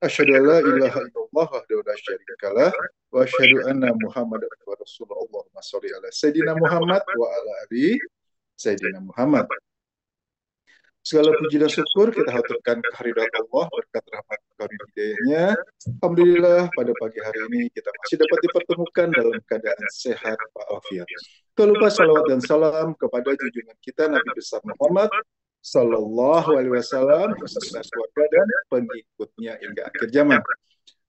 Asyhadu an la ilaha illallah wahdahu la syarikalah wa asyhadu anna Muhammadan rasulullah. Allahumma shalli ala Sayyidina Muhammad wa ala ali Sayyidina Muhammad. Segala puji dan syukur kita haturkan kehadirat Allah berkat rahmat karunia hidayahnya. Alhamdulillah pada pagi hari ini kita masih dapat dipertemukan dalam keadaan sehat walafiat. Tak lupa salawat dan salam kepada junjungan kita Nabi besar Muhammad Sallallahu Alaihi Wasallam beserta keluarga dan pengikutnya hingga akhir zaman.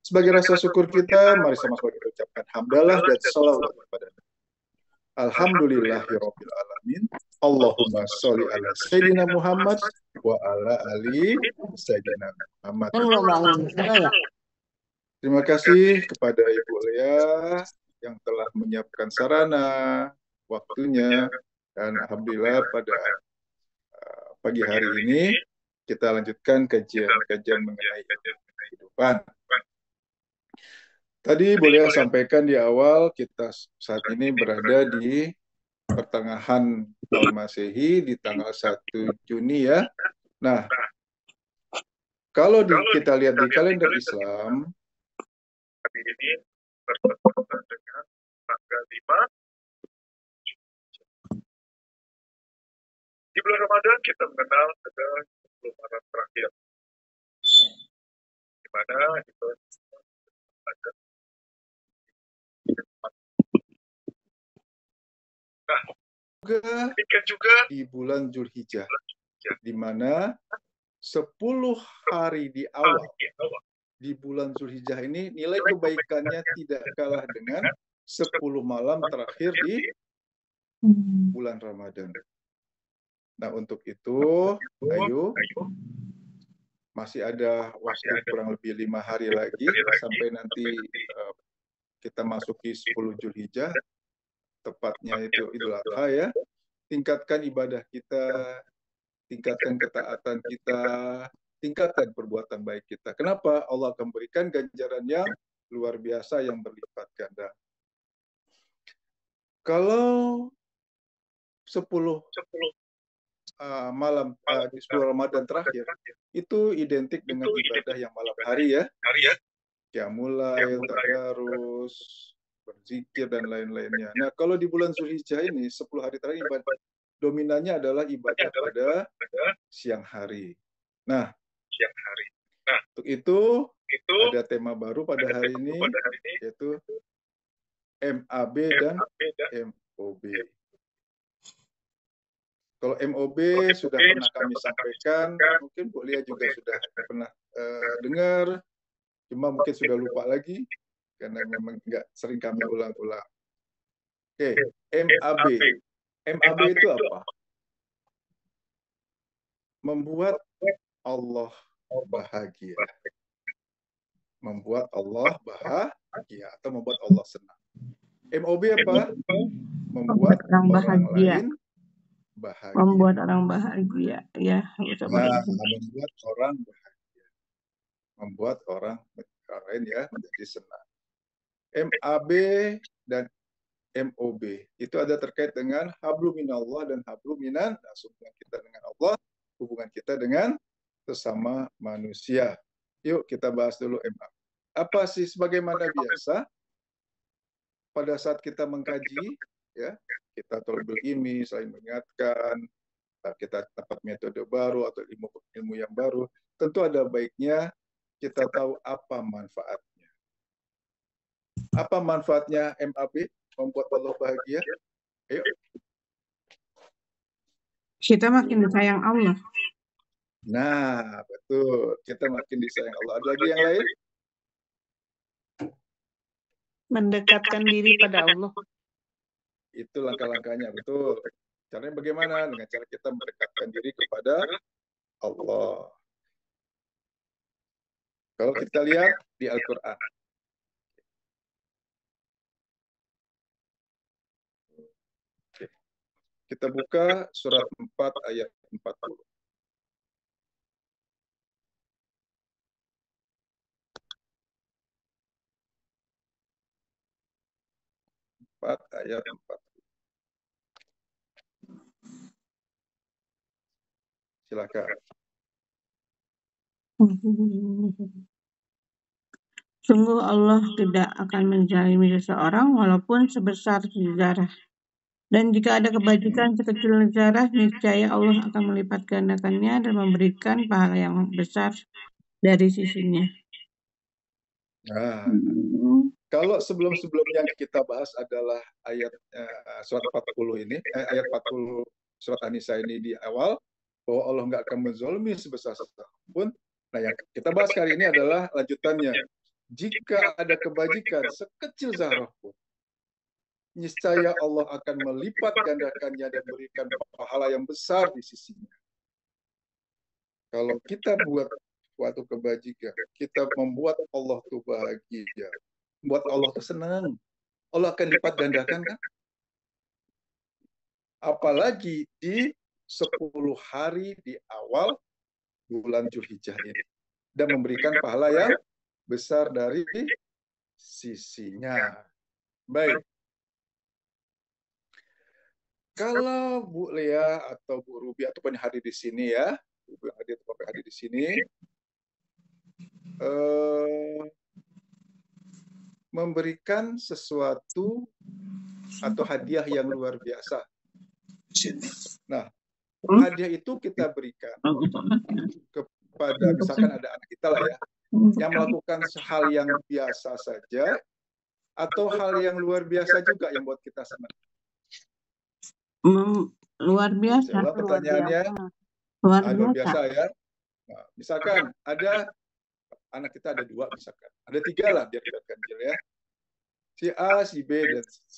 Sebagai rasa syukur kita, mari sama-sama kita ucapkan hamdalah dan salawat kepada Alhamdulillahirabbil alamin. Allahumma sholli ala Sayyidina Muhammad wa ala ali Sayyidina Muhammad. Terima kasih kepada Ibu Lea yang telah menyiapkan sarana, waktunya, dan alhamdulillah pada pagi hari ini kita lanjutkan kajian mengenai kehidupan. Tadi boleh sampaikan di awal kita saat ini berada di pertengahan tahun Masehi di tanggal 1 Juni ya. Nah, kalau kita lihat di kalender Islam, hari ini bertepatan dengan tanggal 5 di bulan Ramadan kita mengenal ada 10 malam terakhir, di mana itu ada. Nah, juga di bulan Zulhijjah, di mana 10 hari di awal di bulan Zulhijjah ini nilai kebaikannya tidak kalah dengan 10 malam terakhir di bulan Ramadan. Nah, untuk itu, ayo, masih ada waktu kurang lebih 5 hari lagi sampai nanti kita masuki 10 Zulhijjah, tepatnya itu Idul Adha ya. Tingkatkan ibadah kita, tingkatkan ketaatan kita, tingkatkan perbuatan baik kita. Kenapa? Allah akan berikan ganjaran yang luar biasa yang berlipat ganda. Kalau 10 malam di 10 Ramadan terakhir itu identik dengan ibadah yang malam hari ya. Qiyamul lail, tadarus, berzikir dan lain-lainnya. Nah, kalau di bulan Zulhijjah ini 10 hari terakhir dominannya adalah ibadah pada siang hari. Nah, untuk itu ada tema baru pada hari ini yaitu MAB dan MOB. Kalau MOB sudah pernah kami sampaikan, mungkin Bu Lia juga sudah pernah dengar, cuma mungkin sudah lupa lagi, karena memang nggak sering kami ulang-ulang. Oke, MAB. MAB itu apa? Membuat Allah bahagia. Membuat Allah bahagia atau membuat Allah senang. MOB apa? Membuat orang lain bahagia. Membuat orang bahagia, ya. Nah, membuat orang bahagia. Membuat orang lain ya menjadi senang. MAB dan MOB itu ada terkait dengan hablum minallah dan hablum minan, hubungan kita dengan Allah, hubungan kita dengan sesama manusia. Yuk kita bahas dulu MAB. Apa sih sebagaimana biasa pada saat kita mengkaji ya, kita tolabul ilmi, saling mengingatkan, kita dapat metode baru atau ilmu yang baru, tentu ada baiknya kita tahu apa manfaatnya. Apa manfaatnya MAB? Membuat Allah bahagia. Ayo. Kita makin disayang Allah. Nah, betul. Kita makin disayang Allah. Ada lagi yang lain? Mendekatkan diri pada Allah. Itu langkah-langkahnya, betul. Caranya bagaimana? Dengan cara kita mendekatkan diri kepada Allah. Kalau kita lihat di Al-Quran. Kita buka surat 4 ayat 40. Ayat 4. Silakan. Sungguh Allah tidak akan menzalimi seseorang walaupun sebesar zarah. Dan jika ada kebajikan sekecil zarah, niscaya Allah akan melipat gandakannya dan memberikan pahala yang besar dari sisinya. Nah, kalau sebelum-sebelumnya yang kita bahas adalah ayat surat 40 ini, ayat 40 surat An-Nisa ini di awal, bahwa Allah nggak akan menzalimi sebesar apapun. Nah, yang kita bahas kali ini adalah lanjutannya. Jika ada kebajikan sekecil zarah pun, niscaya Allah akan melipat gandakannya dan berikan pahala yang besar di sisinya. Kalau kita buat suatu kebajikan, kita membuat Allah tuh bahagia, membuat Allah tuh senang, Allah akan lipat gandakan kan? Apalagi di 10 hari di awal bulan Dzulhijjah ini. Dan memberikan pahala yang besar dari sisinya. Baik. Kalau Bu Lea atau Bu Ruby ataupun yang hadir di sini ya, Bu yang hadir di sini, memberikan sesuatu atau hadiah yang luar biasa. Nah, hadiah itu kita berikan kepada misalkan ada anak kita lah ya, yang melakukan hal yang biasa saja atau hal yang luar biasa juga yang buat kita senang. Luar biasa. Saya ulang pertanyaannya. Luar biasa ya. Nah, misalkan ada anak kita ada 2 misalkan, ada 3 lah biar kita ganjil ya. Si A, si B, dan si C.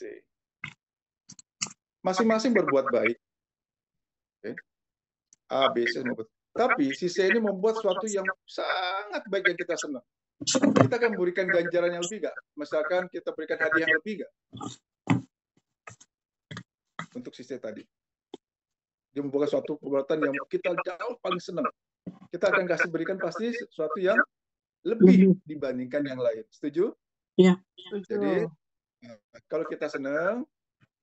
Masing-masing berbuat baik. Okay. A, B, C membuat. Tapi si C ini membuat sesuatu yang sangat baik yang kita senang. Kita akan memberikan ganjaran yang lebih nggak? Misalkan kita berikan hadiah yang lebih nggak? Untuk si C tadi. Dia membuat suatu perbuatan yang kita jauh paling senang. Kita akan kasih berikan pasti sesuatu yang lebih dibandingkan yang lain. Setuju? Iya. Jadi, kalau kita senang,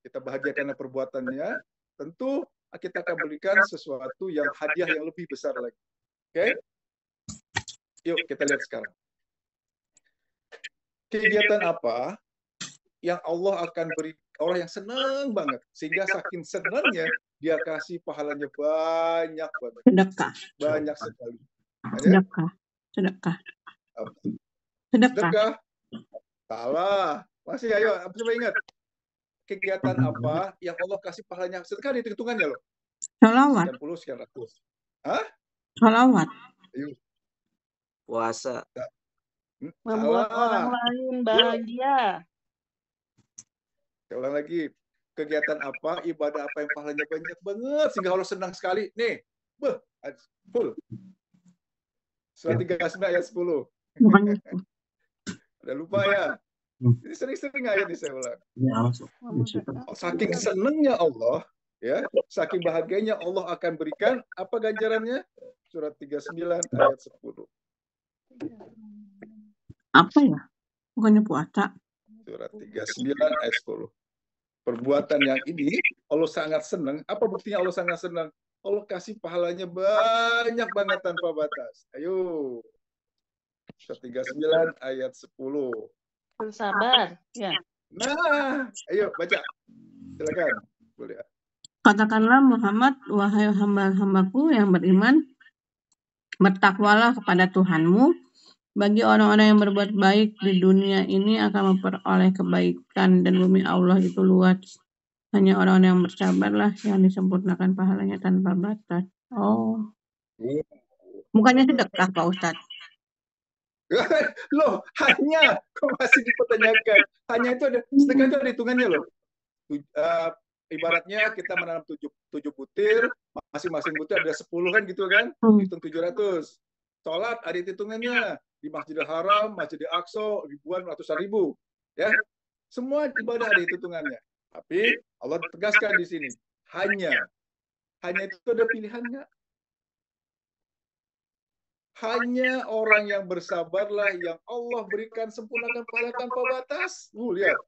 kita bahagia karena perbuatannya, tentu kita akan berikan sesuatu yang hadiah yang lebih besar lagi. Oke? Yuk, kita lihat sekarang. Kegiatan apa yang Allah akan beri orang yang senang banget, sehingga saking senangnya dia kasih pahalanya banyak banget. Sedekah. Banyak sekali. Sedekah. Sedekah. Sedekah. Salah. Masih ayo, coba ingat. Kegiatan apa yang Allah kasih pahalanya? Sedekah ada hitungannya loh. Sholawat. 90 sekian ratus. Hah? Sholawat. Puasa. Membuat orang lain bahagia. Saya ulang lagi. Kegiatan apa, ibadah apa yang pahalanya banyak banget sehingga Allah senang sekali. Nih, full. Surat 39 ayat 10. Udah lupa ya? Jadi sering-sering ayat ini saya ulang. Saking senangnya Allah, ya, saking bahagianya Allah akan berikan apa ganjarannya? Surat 39 ayat 10. Apa ya? Bukannya puasa. Surat 39 ayat 10. Perbuatan yang ini Allah sangat senang. Apa buktinya Allah sangat senang? Allah kasih pahalanya banyak banget tanpa batas. Ayo. Surat 39 ayat 10. Bersabar, ya. Nah, ayo baca. Silakan. Boleh. Katakanlah Muhammad, wahai hamba-hambaku yang beriman, bertakwalah kepada Tuhanmu. Bagi orang-orang yang berbuat baik di dunia ini akan memperoleh kebaikan dan bumi Allah itu luas. Hanya orang-orang yang bersabarlah yang disempurnakan pahalanya tanpa batas. Oh. Bukannya sedekah, Pak Ustadz? Loh, hanya kok masih dipertanyakan. Hanya itu ada sedekah itu ada hitungannya loh. Ibaratnya kita menanam 7 butir, masing-masing butir ada 10 kan gitu kan? Hitung 700. Sholat ada hitungannya. Di Masjidil Haram, Masjidil Aqsa, ribuan, ratusan ribu. Ya, semua ibadah ada hitungannya. Tapi Allah tegaskan di sini, hanya itu ada pilihannya. Hanya orang yang bersabarlah yang Allah berikan sempurnakan pahala tanpa batas. Lihat.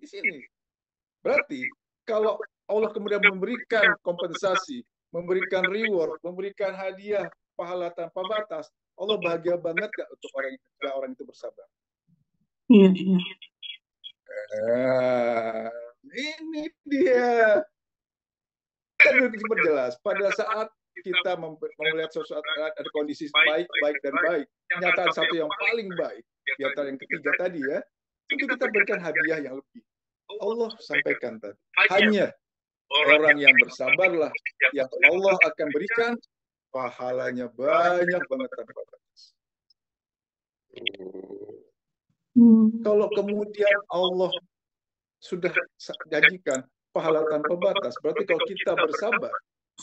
Di sini. Berarti kalau Allah kemudian memberikan kompensasi, memberikan reward, memberikan hadiah, pahala tanpa batas. Allah bahagia banget gak untuk orang itu bersabar? Iya, iya. Nah, ini dia. Kan diperjelas. Pada saat kita melihat sesuatu, ada kondisi baik dan baik, nyataan satu yang paling baik, di antara yang ketiga tadi ya, tentu kita berikan hadiah yang lebih. Allah sampaikan tadi, hanya orang yang bersabarlah yang Allah akan berikan pahalanya banyak banget tanpa batas. Kalau kemudian Allah sudah janjikan pahala tanpa batas, berarti kalau kita bersabar,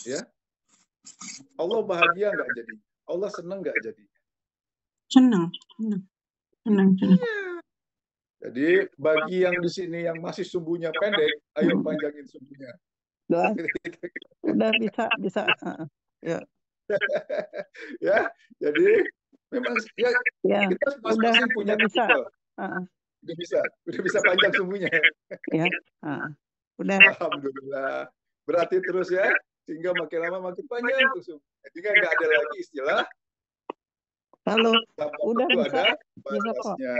ya, Allah bahagia nggak jadi? Allah senang nggak jadi? Senang. Jadi bagi yang di sini yang masih sumbunya pendek, ayo panjangin sumbunya. Udah bisa. Ya. Ya, jadi memang ya, kita masing-masing punya bisa. Udah bisa panjang sumbunya. Ya. Udah. Alhamdulillah. Berarti terus ya, sehingga makin lama makin panjang tuh. Sehingga nggak ada lagi istilah. Halo. Udah bisa. Ada batasnya.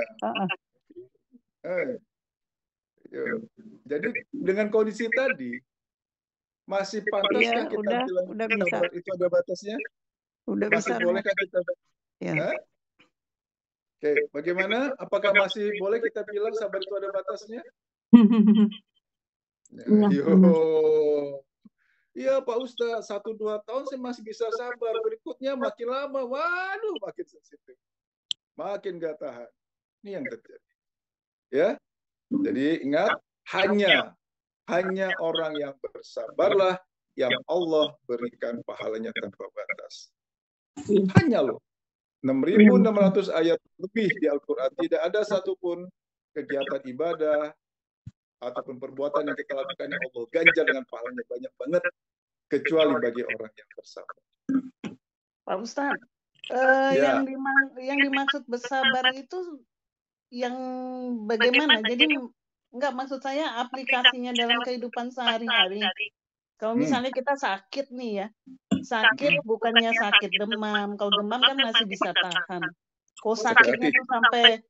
Jadi dengan kondisi tadi masih pantaskah kita bilang sabar itu ada batasnya? Udah masih bisa. Bolehkah kita? Ya. Oke, bagaimana? Apakah masih boleh kita bilang sabar itu ada batasnya? Iya Pak Ustadz, 1-2 tahun saya masih bisa sabar. Berikutnya makin lama, waduh, makin sensitif, makin gak tahan. Ini yang terjadi. Ya, jadi ingat, hanya orang yang bersabarlah yang Allah berikan pahalanya tanpa batas. Hanya loh. 6.600 ayat lebih di Al-Quran, tidak ada satupun kegiatan ibadah ataupun perbuatan yang kita lakukan yang Allah ganjar dengan pahalanya banyak banget, kecuali bagi orang yang bersabar. Pak Ustadz, yang dimaksud bersabar itu yang bagaimana? Jadi enggak, maksud saya aplikasinya dalam kehidupan sehari-hari. Kalau misalnya kita sakit nih ya, sakit bukannya sakit demam. Kalau demam kan masih bisa tahan. Kok sakitnya tuh sampai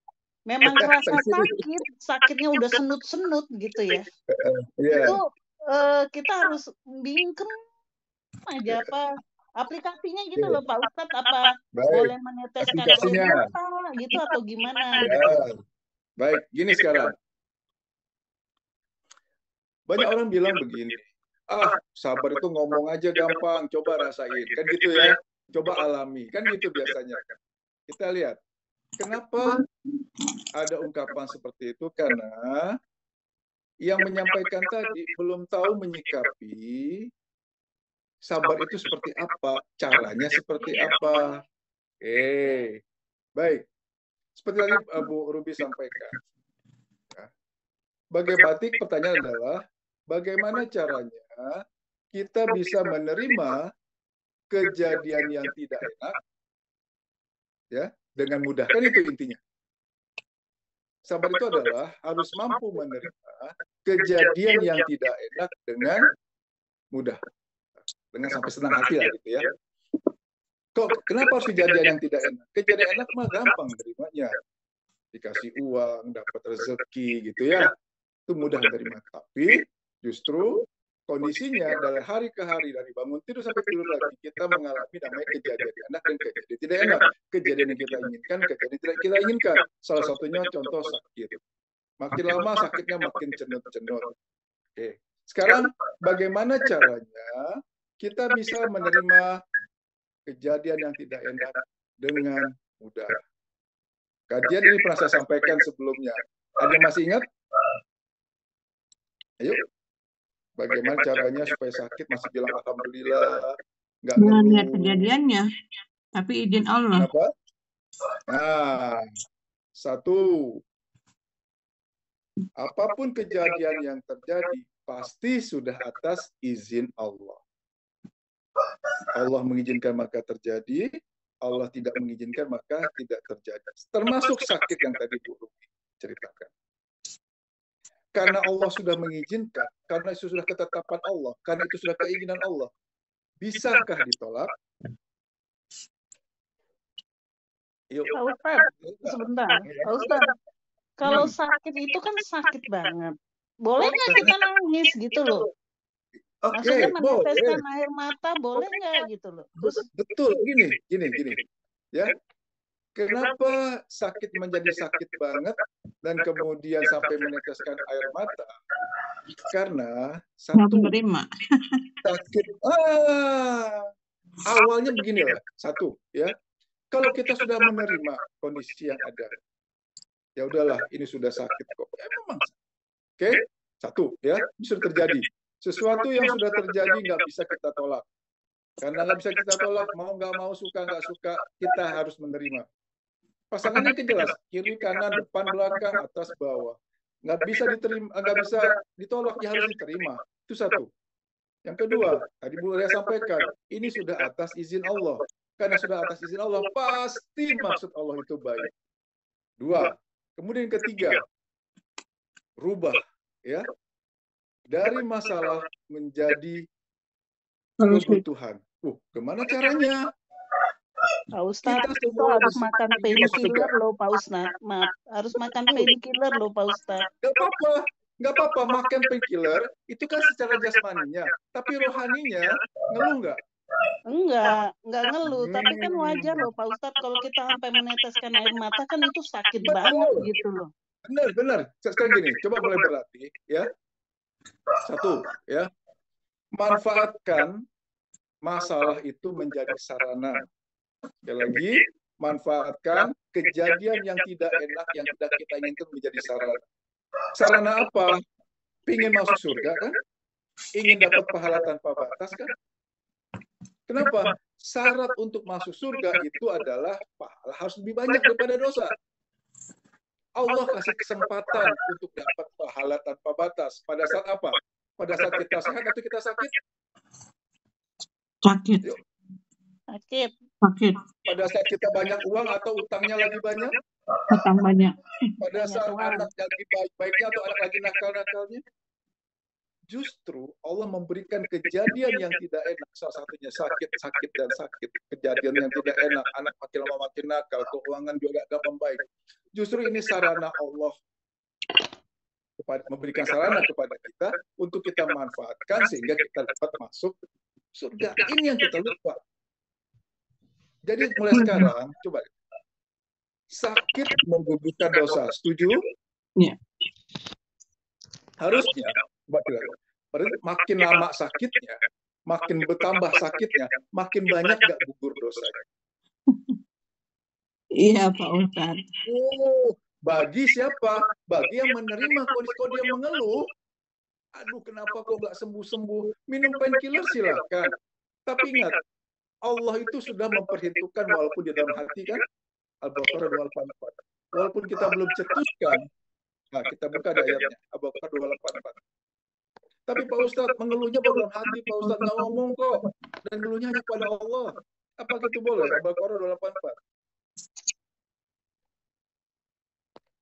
memang kerasa sakitnya udah senut-senut gitu ya. Itu kita harus bingkem aja apa aplikasinya gitu loh Pak Ustadz, apa boleh meneteskan air mata gitu atau gimana? Baik, gini sekarang. Banyak orang bilang begini, sabar itu ngomong aja gampang, coba rasain. Kan gitu ya, coba alami. Kan gitu biasanya. Kita lihat, kenapa ada ungkapan seperti itu? Karena yang menyampaikan tadi belum tahu menyikapi sabar itu seperti apa, caranya seperti apa. Baik. Seperti tadi Bu Ruby sampaikan. Bagi batik, pertanyaan adalah, bagaimana caranya kita bisa menerima kejadian yang tidak enak ya dengan mudah? Kan itu intinya. Sabar itu adalah harus mampu menerima kejadian yang tidak enak dengan mudah, dengan sampai senang hati lah gitu ya. Kenapa harus kejadian yang tidak enak? Kejadian enak mah gampang terimanya, dikasih uang, dapat rezeki gitu ya, itu mudah menerima. Tapi justru kondisinya dari hari ke hari, dari bangun tidur sampai tidur lagi, kita mengalami namanya kejadian enak dan kejadian tidak enak. Kejadian yang kita inginkan, kejadian tidak kita inginkan. Salah satunya contoh sakit. Makin lama sakitnya makin cenut-cenut. Oke. Sekarang bagaimana caranya kita bisa menerima kejadian yang tidak enak dengan mudah? Kajian ini pernah saya sampaikan sebelumnya. Ada masih ingat? Ayo. Bagaimana caranya supaya sakit masih bilang alhamdulillah, nggak lihat kejadiannya, tapi izin Allah. Apa? Nah, satu, apapun kejadian yang terjadi pasti sudah atas izin Allah. Allah mengizinkan maka terjadi, Allah tidak mengizinkan maka tidak terjadi. Termasuk sakit yang tadi Bu Ruby ceritakan. karena Allah sudah mengizinkan, karena itu sudah ketetapan Allah, karena itu sudah keinginan Allah, bisakah ditolak? Yuk. Pak Ustadz, sebentar. Pak Ustadz, kalau sakit itu kan sakit banget. Boleh nggak kita nangis gitu loh? Maksudnya meneteskan air mata boleh nggak gitu loh? Terus betul, gini. Ya, kenapa sakit menjadi sakit banget dan kemudian sampai meneteskan air mata? Karena satu, sakit awalnya beginilah. Satu, ya, kalau kita sudah menerima kondisi yang ada, ya udahlah, ini sudah sakit kok. Ya memang. Oke, satu, ya, bisa terjadi. Sesuatu yang sudah terjadi nggak bisa kita tolak. Karena nggak bisa kita tolak, mau nggak mau, suka nggak suka, kita harus menerima. Pasangannya jelas, kiri, kanan, depan, belakang, atas, bawah. Nggak bisa diterima, nggak bisa ditolak, ya harus diterima. Itu satu. Yang kedua, tadi Bu Lea sampaikan, ini sudah atas izin Allah. Karena sudah atas izin Allah, pasti maksud Allah itu baik. Dua. Kemudian ketiga, rubah, ya, dari masalah menjadi kebutuhan. Gimana caranya? Pak Ustadz, itu harus makan painkiller loh, Pak Ustadz. Maaf, harus makan painkiller loh, Pak Ustadz. Nggak apa-apa, makan painkiller itu kan secara jasmaninya. Tapi rohaninya ngeluh nggak? Enggak ngeluh. Tapi kan wajar loh, Pak Ustadz, kalau kita sampai meneteskan air mata kan itu sakit banget gitu loh. Benar. Sekarang gini, coba mulai berlatih, ya. Satu, ya, manfaatkan masalah itu menjadi sarana. Sekali lagi, manfaatkan kejadian yang tidak enak yang tidak kita inginkan menjadi sarana. Sarana apa? Ingin masuk surga kan? Ingin dapat pahala tanpa batas kan? Kenapa? Syarat untuk masuk surga itu adalah pahala harus lebih banyak daripada dosa. Allah kasih kesempatan untuk dapat pahala tanpa batas. Pada saat apa? Pada saat kita sehat atau kita sakit? Sakit. Sakit. Pada saat kita banyak uang atau utangnya lagi banyak? Utang banyak. Pada saat anak lagi baik-baiknya atau anak lagi nakal-nakalnya? Justru Allah memberikan kejadian yang tidak enak. Salah satunya sakit dan sakit. Kejadian yang tidak enak. Anak makin lama makin nakal. Keuangan juga gak membaik. Justru ini sarana Allah memberikan sarana kepada kita untuk kita manfaatkan sehingga kita dapat masuk surga. Ini yang kita lupa. Jadi mulai sekarang, coba. Sakit menggugurkan dosa. Setuju? Iya. Harusnya, makin lama sakitnya, makin bertambah sakitnya, makin banyak gak gugur dosanya. Iya, Pak Ustadz. Bagi siapa? Bagi yang menerima kondisi. Kalau dia mengeluh, aduh kenapa kok gak sembuh-sembuh, minum painkiller silakan. Tapi ingat, Allah itu sudah memperhitungkan walaupun di dalam hati kan, Al-Baqarah 284. Walaupun kita belum cetuskan, nah kita buka di ayatnya, Al-Baqarah 284. Tapi Pak Ustadz mengeluhnya dalam hati, Pak Ustadz nggak ngomong kok, dan ngeluhnya hanya kepada Allah. Apa itu boleh? Al-Baqarah 284.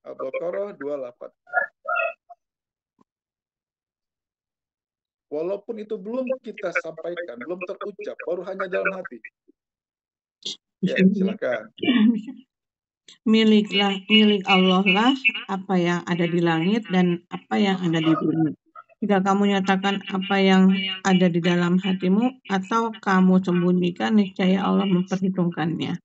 Al-Baqarah 284. Walaupun itu belum kita sampaikan, belum terucap, baru hanya dalam hati. Ya, silakan. Milik Allah lah apa yang ada di langit dan apa yang ada di bumi. Jika kamu nyatakan apa yang ada di dalam hatimu atau kamu sembunyikan, niscaya Allah memperhitungkannya.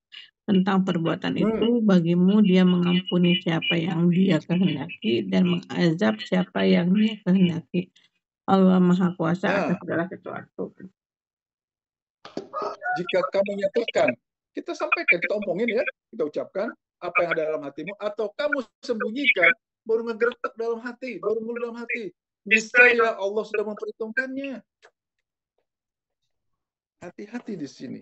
Tentang perbuatan itu, bagimu dia mengampuni siapa yang dia kehendaki dan mengazab siapa yang dia kehendaki. Allah Maha Kuasa atas segala sesuatu. Jika kamu nyatakan, kita sampaikan, kita omongin ya, kita ucapkan apa yang ada dalam hatimu, atau kamu sembunyikan, baru ngegertak dalam hati, baru mulu dalam hati. Niscaya Allah sudah memperhitungkannya. Hati-hati di sini.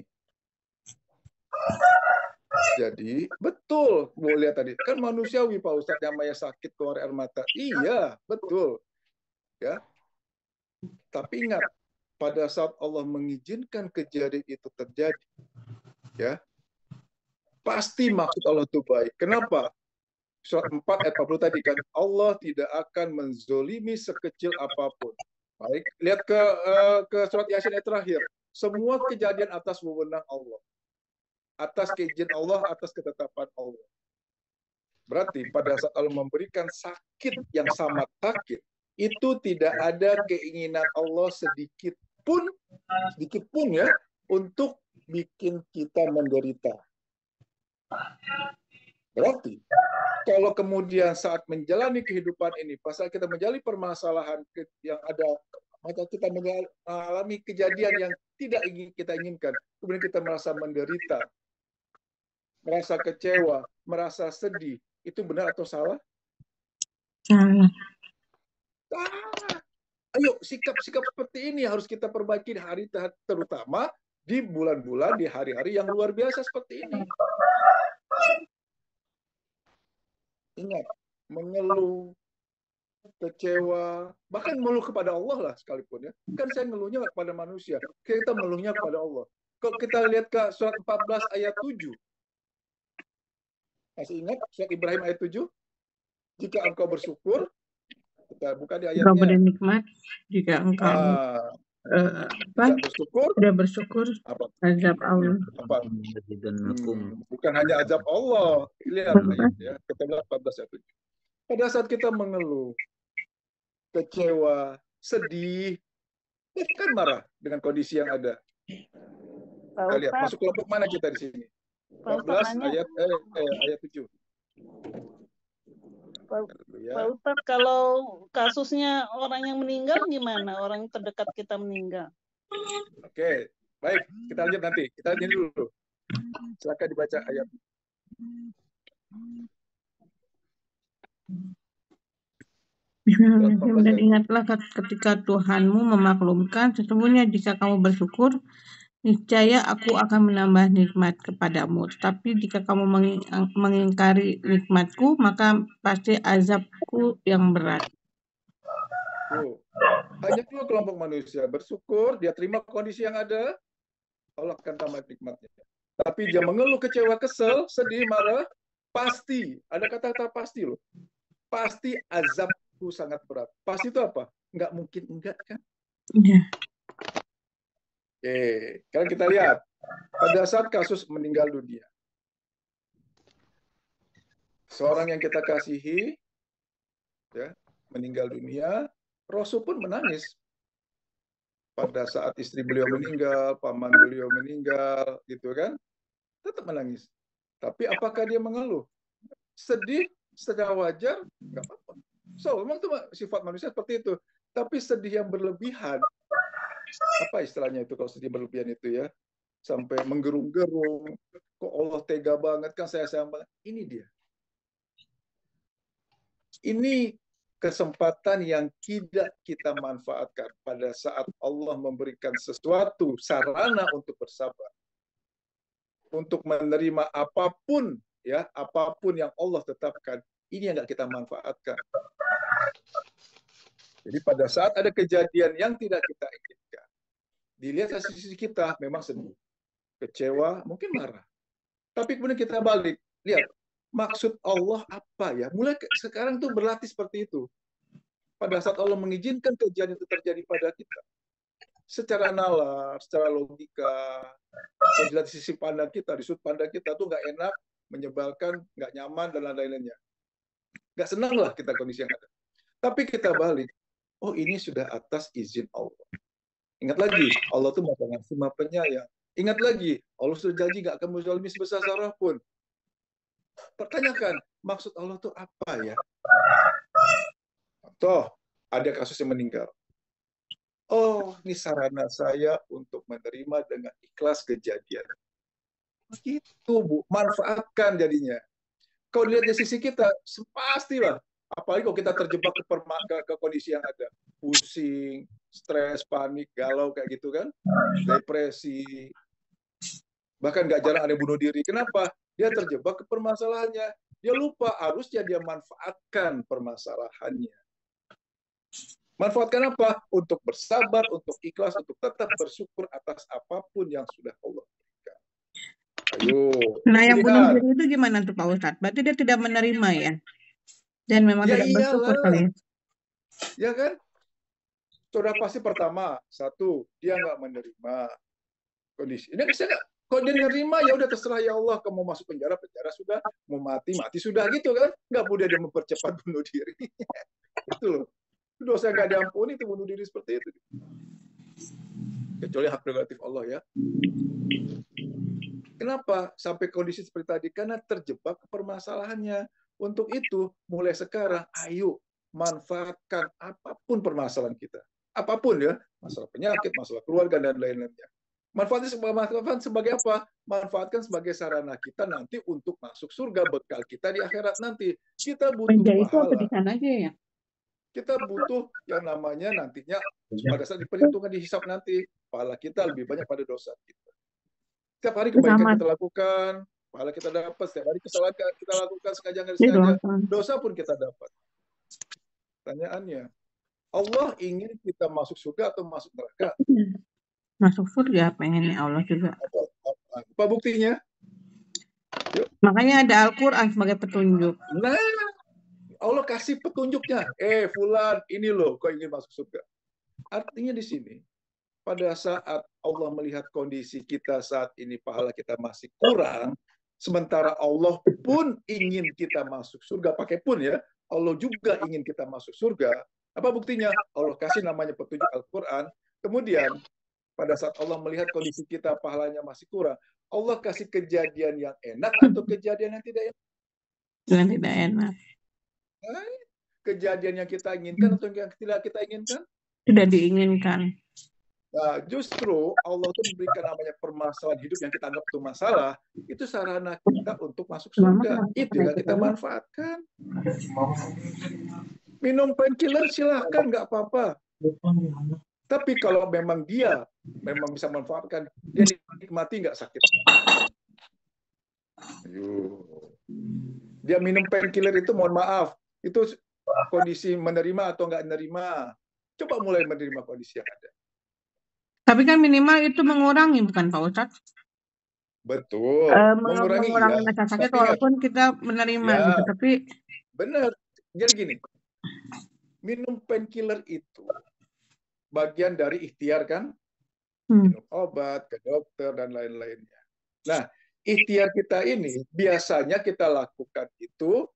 Jadi, betul, boleh lihat tadi. Kan manusiawi Pak Ustadz, namanya sakit keluar air mata. Iya, betul. Ya. Tapi ingat, pada saat Allah mengizinkan kejadian itu terjadi, ya, pasti maksud Allah itu baik. Kenapa? Surat 4 ayat 40 tadi kan, Allah tidak akan menzolimi sekecil apapun. Baik, lihat ke surat Yasin ayat terakhir. Semua kejadian atas wewenang Allah. Atas keizin Allah, atas ketetapan Allah. Berarti pada saat Allah memberikan sakit yang sangat sakit, itu tidak ada keinginan Allah sedikit pun ya, untuk bikin kita menderita. Berarti kalau kemudian saat menjalani kehidupan ini, pasal kita menjalani permasalahan yang ada, maka kita mengalami kejadian yang tidak ingin kita inginkan, kemudian kita merasa menderita, merasa kecewa, merasa sedih, itu benar atau salah? Salah. Ayo, sikap-sikap seperti ini harus kita perbaiki di hari, terutama di bulan-bulan, di hari-hari yang luar biasa seperti ini. Ingat, mengeluh, kecewa, bahkan mengeluh kepada Allah lah sekalipun ya. Kan saya ngeluhnya nggak kepada manusia, kita mengeluhnya kepada Allah. Kalau kita lihat ke surat 14 ayat 7, masih ingat surat Ibrahim ayat 7? Jika engkau bersyukur, kita buka di ayatnya. Engkau beri nikmat, jika engkau tidak bersyukur, azab Allah. Bukan hanya azab Allah. Lihat ayatnya, kita lihat 14 ayat 7. Pada saat kita mengeluh, kecewa, sedih, kan marah dengan kondisi yang ada. Kita lihat, masuk kelompok mana kita di sini? 14 ayat 7. Pak Ustadz, kalau kasusnya orang yang meninggal gimana? Orang terdekat kita meninggal. Oke, baik. Kita lanjut nanti. Kita lanjut dulu. Silakan dibaca ayat. Bismillahirrahmanirrahim. Dan ingatlah ketika Tuhanmu memaklumkan, sesungguhnya jika kamu bersyukur, niscaya aku akan menambah nikmat kepadamu. Tapi jika kamu mengingkari nikmatku, maka pasti azabku yang berat. Hanya dua kelompok manusia bersyukur, dia terima kondisi yang ada, Allah akan tambah nikmatnya. Tapi dia mengeluh, kecewa, kesel, sedih, marah, pasti, ada kata-kata pasti loh. Pasti azabku sangat berat. Pasti itu apa? Nggak mungkin enggak kan? Iya. Oke, sekarang kita lihat pada saat kasus meninggal dunia, seorang yang kita kasihi, ya, meninggal dunia, Rasul pun menangis pada saat istri beliau meninggal, paman beliau meninggal, gitu kan? Tetap menangis. Tapi apakah dia mengeluh? Sedih secara wajar, nggak apa-apa. So, memang itu sifat manusia seperti itu. Tapi sedih yang berlebihan, apa istilahnya itu kalau sedih berlebihan itu ya, sampai menggerung-gerung, kok Allah tega banget kan, saya sayang banget. Ini dia. Ini kesempatan yang tidak kita manfaatkan pada saat Allah memberikan sesuatu sarana untuk bersabar, untuk menerima apapun ya, apapun yang Allah tetapkan. Ini yang nggak kita manfaatkan. Jadi pada saat ada kejadian yang tidak kita inginkan, dilihat dari sisi kita memang sedih, kecewa, mungkin marah. Tapi kemudian kita balik, lihat maksud Allah apa ya? Mulai sekarang tuh berlatih seperti itu. Pada saat Allah mengizinkan kejadian itu terjadi pada kita, secara nalar, secara logika, kalau dilihat sisi pandang kita, di sudut pandang kita tuh nggak enak, menyebalkan, nggak nyaman, dan lain-lainnya. Nggak senang lah kita kondisi yang ada. Tapi kita balik, oh ini sudah atas izin Allah. Ingat lagi, Allah tuh Maha Pengasih, Maha Penyayang. Ingat lagi, Allah sudah janji nggak akan menzalimi sebesar zarah pun. Pertanyakan, maksud Allah tuh apa ya? Toh, ada kasus yang meninggal. Oh, ini sarana saya untuk menerima dengan ikhlas kejadian. Begitu, Bu. Manfaatkan jadinya. Kalau lihat dari sisi kita, pastilah. Apalagi kalau kita terjebak ke kondisi yang ada. Pusing, stres, panik, galau, kayak gitu kan. Depresi. Bahkan nggak jarang ada yang bunuh diri. Kenapa? Dia terjebak ke permasalahannya. Dia lupa, harusnya dia manfaatkan permasalahannya. Manfaatkan apa? Untuk bersabar, untuk ikhlas, untuk tetap bersyukur atas apapun yang sudah Allah berikan. Ayo, Nah, yang bunuh pilihan. diri itu gimana tuh Pak Ustadz? Berarti dia tidak menerima ya? Dan memang Ya tidak bersyukur kali iyalah, ya? ya kan? Sudah pasti pertama, satu, dia nggak menerima kondisi. Ini saya nggak, kalau dia nerima ya udah terserah ya Allah, kamu mau masuk penjara, penjara sudah, mau mati, mati sudah gitu kan? Nggak boleh dia mempercepat bunuh diri. Itu loh. Dosa nggak diampuni itu bunuh diri seperti itu. Kecuali hak prerogatif Allah ya. Kenapa sampai kondisi seperti tadi? Karena terjebak permasalahannya. Untuk itu, mulai sekarang, ayo manfaatkan apapun permasalahan kita. Apapun ya, masalah penyakit, masalah keluarga, dan lain-lainnya. Manfaatkan sebagai apa? Manfaatkan sebagai sarana kita nanti untuk masuk surga, bekal kita di akhirat nanti. Kita butuh Penjara itu apa di pahala. sana aja ya? Kita butuh yang namanya nantinya, pada saat diperhitungkan, dihisap nanti, pahala kita lebih banyak pada dosa kita. Setiap hari kebaikan Selamat kita lakukan, pahala kita dapat. Setiap hari kesalahan kita lakukan, sengaja nggak di sengaja, doakan. dosa pun kita dapat. Pertanyaannya, Allah ingin kita masuk surga atau masuk neraka? Masuk surga pengennya Allah juga. Apa buktinya? Yuk. Makanya ada Al-Quran sebagai petunjuk. Nah, Allah kasih petunjuknya. Fulan, ini loh kau ingin masuk surga. Artinya di sini, pada saat Allah melihat kondisi kita saat ini, pahala kita masih kurang, sementara Allah pun ingin kita masuk surga, pakai pun ya, Allah juga ingin kita masuk surga. Apa buktinya? Allah kasih namanya petunjuk Al-Quran. Kemudian, pada saat Allah melihat kondisi kita, pahalanya masih kurang, Allah kasih kejadian yang enak atau kejadian yang tidak enak? Yang tidak enak. Kejadian yang kita inginkan atau yang tidak kita inginkan? Tidak diinginkan. Nah, justru Allah itu memberikan namanya permasalahan hidup yang kita anggap itu masalah, itu sarana kita untuk masuk surga. Itu yang kita manfaatkan. Minum painkiller silahkan, nggak apa-apa. Tapi kalau memang dia memang bisa manfaatkan, dia nikmati nggak sakit. Dia minum painkiller itu, mohon maaf, itu kondisi menerima atau nggak menerima. Coba mulai menerima kondisi yang ada. Tapi kan minimal itu mengurangi, bukan Pak Ustadz? Betul. Mengurangi rasa sakit walaupun kita menerima ya, gitu. Tapi benar. Jadi gini, minum painkiller itu bagian dari ikhtiar kan? Minum obat, ke dokter, dan lain-lainnya. Nah, ikhtiar kita ini biasanya kita lakukan itu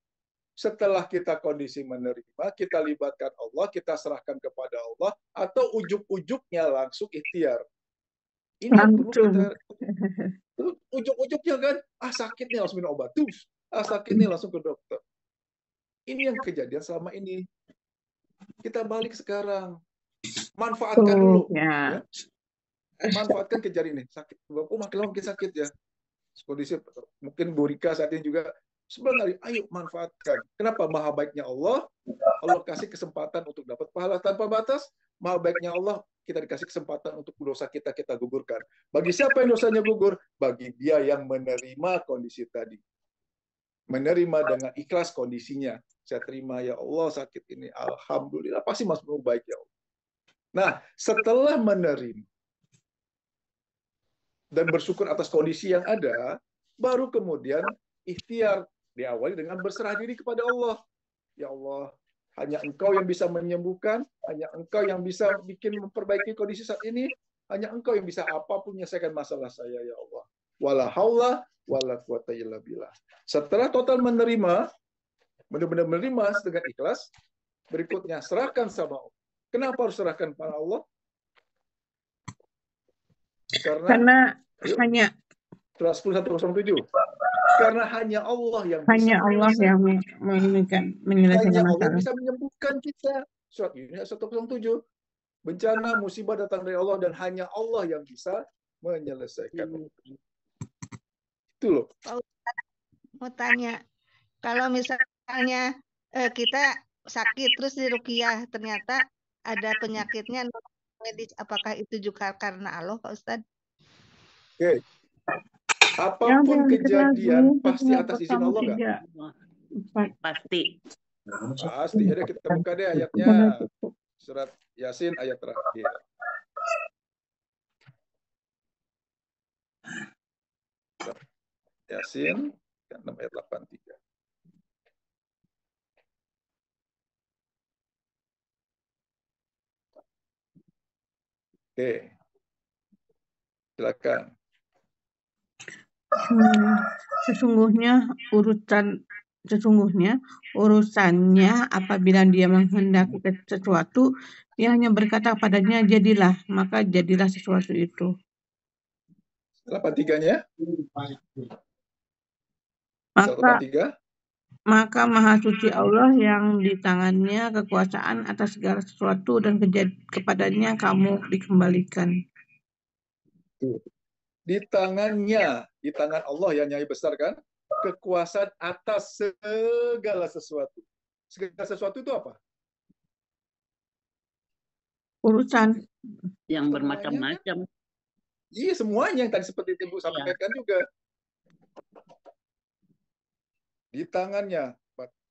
setelah kita kondisi menerima, kita libatkan Allah, kita serahkan kepada Allah, atau ujuk-ujuknya langsung ikhtiar. Ini yang perlu kita, ujuk-ujuknya kan, sakit nih langsung minum obat, sakit nih langsung ke dokter. Ini yang kejadian selama ini. Kita balik sekarang, manfaatkan dulu. Ya. Manfaatkan kejadian ini. Sakit, makin lama makin sakit ya. Kondisi mungkin Bu Rika saat ini juga sebenarnya, ayo manfaatkan. Kenapa? Maha baiknya Allah, Allah kasih kesempatan untuk dapat pahala tanpa batas. Maha baiknya Allah, kita dikasih kesempatan untuk dosa kita gugurkan. Bagi siapa yang dosanya gugur? Bagi dia yang menerima kondisi tadi. Menerima dengan ikhlas kondisinya. Saya terima ya Allah sakit ini, alhamdulillah, pasti masuk baik ya Allah. Nah, setelah menerima dan bersyukur atas kondisi yang ada, baru kemudian ikhtiar, diawali dengan berserah diri kepada Allah. Ya Allah, hanya Engkau yang bisa menyembuhkan, hanya Engkau yang bisa bikin memperbaiki kondisi saat ini, hanya Engkau yang bisa apapun menyelesaikan masalah saya ya Allah. Wala haula wala quwata illa billah. Setelah total menerima, benar-benar menerima dengan ikhlas, berikutnya serahkan sama Allah. Kenapa harus serahkan pada Allah? Karena hanya 10:107. Karena hanya Allah yang bisa menyelesaikan hanya masalah. Allah bisa menyembuhkan kita. Surat Yunus 107. Bencana, musibah datang dari Allah dan hanya Allah yang bisa menyelesaikan. Itu loh. Mau tanya, kalau misalnya kita sakit terus di ruqyah ternyata ada penyakitnya medis, apakah itu juga karena Allah, Pak Ustadz? Oke. Apapun kejadian pasti atas izin Allah nggak? Pasti. Pasti. Jadi kita buka deh ayatnya. Surat Yasin ayat terakhir. Yasin 6 ayat 83. Oke. Silakan. Sesungguhnya urusannya apabila dia menghendaki sesuatu, dia hanya berkata padanya jadilah, maka jadilah sesuatu itu. 83-nya? Maka 183? Maka Maha Suci Allah yang di tangannya kekuasaan atas segala sesuatu dan kepadanya kamu dikembalikan. Di tangannya, di tangan Allah yang Nyai besar kan, kekuasaan atas segala sesuatu. Segala sesuatu itu apa? Urusan yang bermacam-macam. Iya, semuanya yang tadi seperti Ibu sampaikan juga. Di tangannya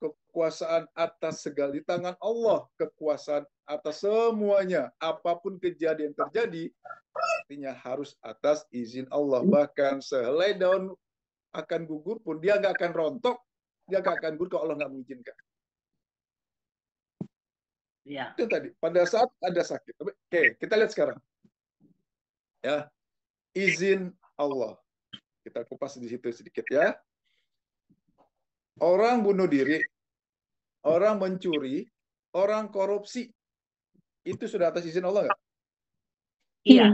kekuasaan atas segala, di tangan Allah kekuasaan atas semuanya. Apapun kejadian terjadi, artinya harus atas izin Allah. Bahkan sehelai daun akan gugur pun dia nggak akan rontok, dia nggak akan gugur kalau Allah nggak mengizinkan. Ya. Itu tadi. Pada saat ada sakit. Oke, kita lihat sekarang. Ya, izin Allah. Kita kupas di situ sedikit ya. Orang bunuh diri, orang mencuri, orang korupsi, itu sudah atas izin Allah nggak? Iya.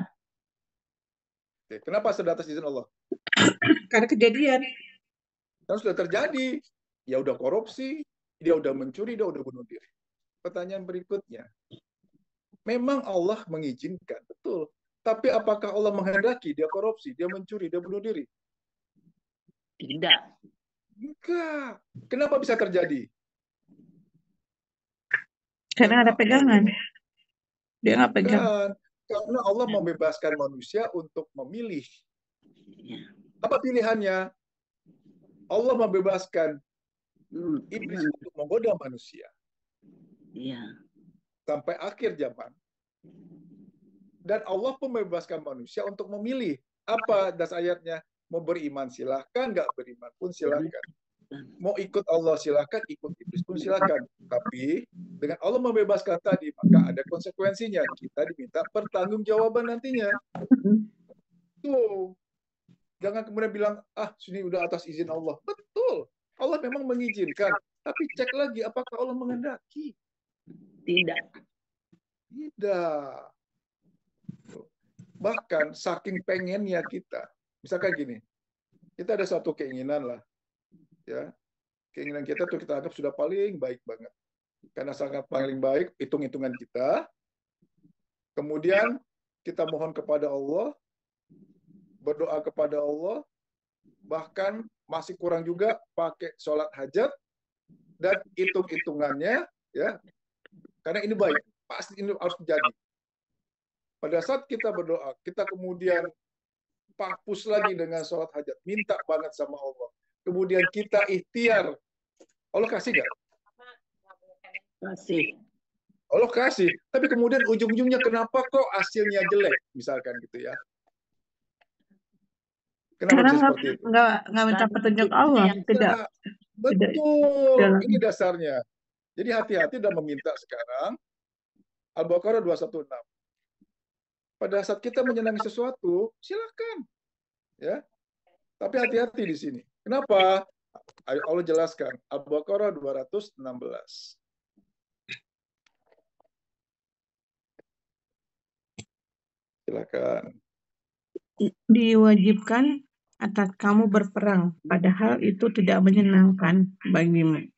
Oke, kenapa sudah atas izin Allah? Karena kejadian. Kan sudah terjadi. Ya udah korupsi, dia udah mencuri, dia udah bunuh diri. Pertanyaan berikutnya, memang Allah mengizinkan, betul. Tapi apakah Allah menghendaki dia korupsi, dia mencuri, dia bunuh diri? Tidak. Enggak. Kenapa bisa terjadi? Karena ada pegangan. Dia nggak pegang. Karena Allah membebaskan manusia untuk memilih. Apa pilihannya? Allah membebaskan iblis untuk menggoda manusia. Iya. Sampai akhir zaman. Dan Allah pun membebaskan manusia untuk memilih. Apa dasar ayatnya? Mau beriman silahkan, nggak beriman pun silahkan. Mau ikut Allah silahkan, ikut iblis pun silahkan. Tapi dengan Allah membebaskan tadi, maka ada konsekuensinya. Kita diminta pertanggungjawaban nantinya. Tuh. Jangan kemudian bilang, sini udah atas izin Allah. Betul. Allah memang mengizinkan. Tapi cek lagi, apakah Allah menghendaki? Tidak. Tidak. Bahkan saking pengennya kita. Misalkan gini, kita ada satu keinginan lah. Ya, keinginan kita tuh kita anggap sudah paling baik banget. Karena sangat paling baik, hitung-hitungan kita. Kemudian kita mohon kepada Allah, berdoa kepada Allah, bahkan masih kurang juga pakai sholat hajat, dan hitung-hitungannya, ya, karena ini baik, pasti ini harus terjadi. Pada saat kita berdoa, kita kemudian papus lagi dengan sholat hajat, minta banget sama Allah. Kemudian kita ikhtiar, Allah kasih nggak? Kasih. Allah kasih, tapi kemudian ujung-ujungnya kenapa kok hasilnya jelek, misalkan gitu ya? Kenapa bisa seperti itu? Nggak minta petunjuk Allah, tidak. Betul, ini dasarnya. Jadi hati-hati dalam meminta sekarang. Al-Baqarah 216. Pada saat kita menyenangi sesuatu, silakan. Ya. Tapi hati-hati di sini. Kenapa? Allah jelaskan. Al-Baqarah 216. Silakan. Diwajibkan atas kamu berperang, padahal itu tidak menyenangkan bagimu.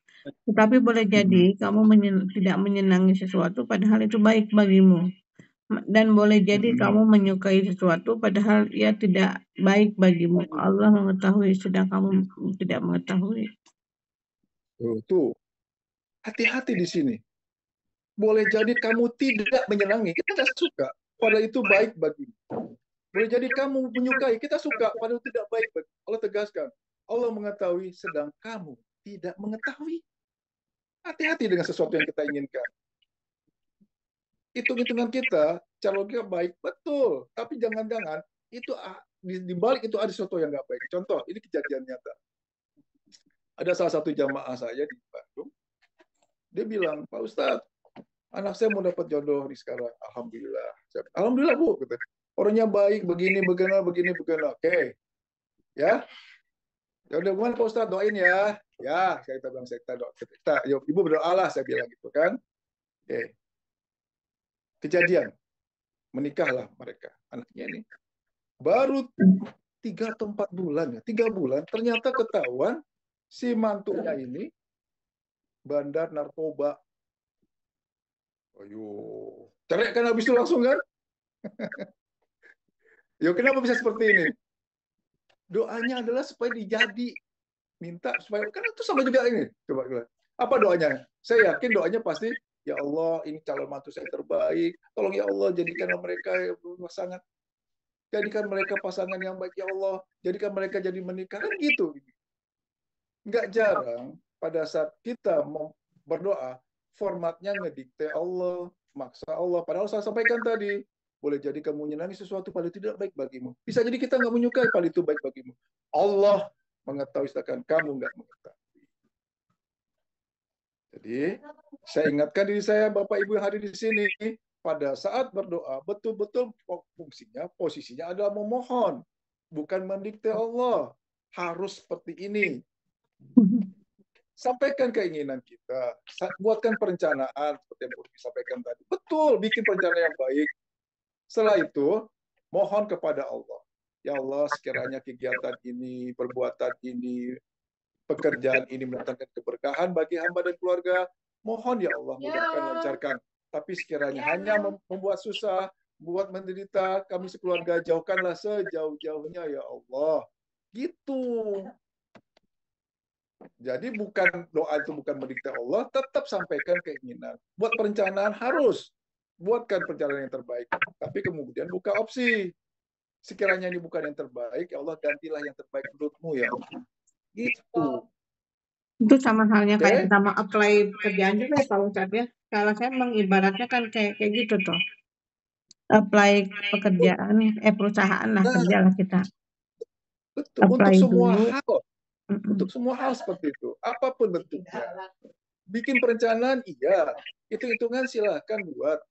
Tetapi boleh jadi kamu tidak menyenangi sesuatu, padahal itu baik bagimu. Dan boleh jadi kamu menyukai sesuatu, padahal ia tidak baik bagimu. Allah mengetahui, sedang kamu tidak mengetahui. Tuh, hati-hati di sini. Boleh jadi kamu tidak menyenangi, kita tidak suka, padahal itu baik bagimu. Boleh jadi kamu menyukai, kita suka, padahal tidak baik bagimu. Allah tegaskan, Allah mengetahui, sedang kamu tidak mengetahui. Hati-hati dengan sesuatu yang kita inginkan. Hitung-hitungan kita, cara logika baik, betul. Tapi jangan-jangan itu di balik itu ada sesuatu yang nggak baik. Contoh, ini kejadian nyata. Ada salah satu jamaah saya di Bandung, dia bilang, Pak Ustadz, anak saya mau dapat jodoh nih sekarang. Alhamdulillah. Alhamdulillah Bu. Gitu. Orangnya baik, begini, begini. Oke. Ya. Ya udah gimana Pak Ustadz, doain ya. Ya, saya bilang, yuk, Ibu berdoalah, saya bilang gitu kan. Oke. Kejadian. Menikahlah mereka. Anaknya ini. Baru 3 atau 4 bulan ya. 3 bulan, ternyata ketahuan si mantunya ini bandar narkoba. Ayo, cerai kan habis itu langsung kan? Yo, kenapa bisa seperti ini? Doanya adalah supaya dijadi, minta supaya kan itu sama juga ini. Coba apa doanya? Saya yakin doanya pasti, ya Allah, ini calon mantu saya terbaik. Tolong ya Allah jadikanlah mereka pasangan, jadikan mereka pasangan yang baik ya Allah, jadikan mereka jadi menikah kan gitu. Nggak jarang pada saat kita mau berdoa, formatnya ngedikte Allah, maksa Allah. Padahal saya sampaikan tadi, boleh jadi kamu menyenangi sesuatu padahal tidak baik bagimu. Bisa jadi kita nggak menyukai padahal itu baik bagimu. Allah mengetahui, sedangkan kamu nggak mengetahui. Jadi, saya ingatkan diri saya, Bapak Ibu yang hadir di sini, pada saat berdoa, betul-betul fungsinya, posisinya adalah memohon, bukan mendikte Allah. Harus seperti ini. Sampaikan keinginan kita, buatkan perencanaan seperti yang Burbi sampaikan tadi. Betul, bikin perencanaan yang baik. Setelah itu, mohon kepada Allah. Ya Allah, sekiranya kegiatan ini, perbuatan ini, pekerjaan ini mendatangkan keberkahan bagi hamba dan keluarga, mohon ya Allah, mudahkan, lancarkan. Tapi sekiranya hanya membuat susah, membuat menderita, kami sekeluarga jauhkanlah sejauh-jauhnya ya Allah. Gitu. Jadi doa itu bukan mendikte Allah, tetap sampaikan keinginan. Buat perencanaan harus buatkan perencanaan yang terbaik. Tapi kemudian buka opsi. Sekiranya ini bukan yang terbaik, ya Allah gantilah yang terbaik menurutmu ya Allah. Gitu. Itu sama halnya kayak kita mau apply pekerjaan juga ya Pak Ustadz ya. Kalau saya mengibaratnya kan kayak gitu tuh. Apply pekerjaan, perusahaan lah, kerjalah kita. Betul. Untuk semua hal. Untuk semua hal seperti itu, apapun bentuknya. Bikin perencanaan, iya. Hitung-hitungan silahkan buat.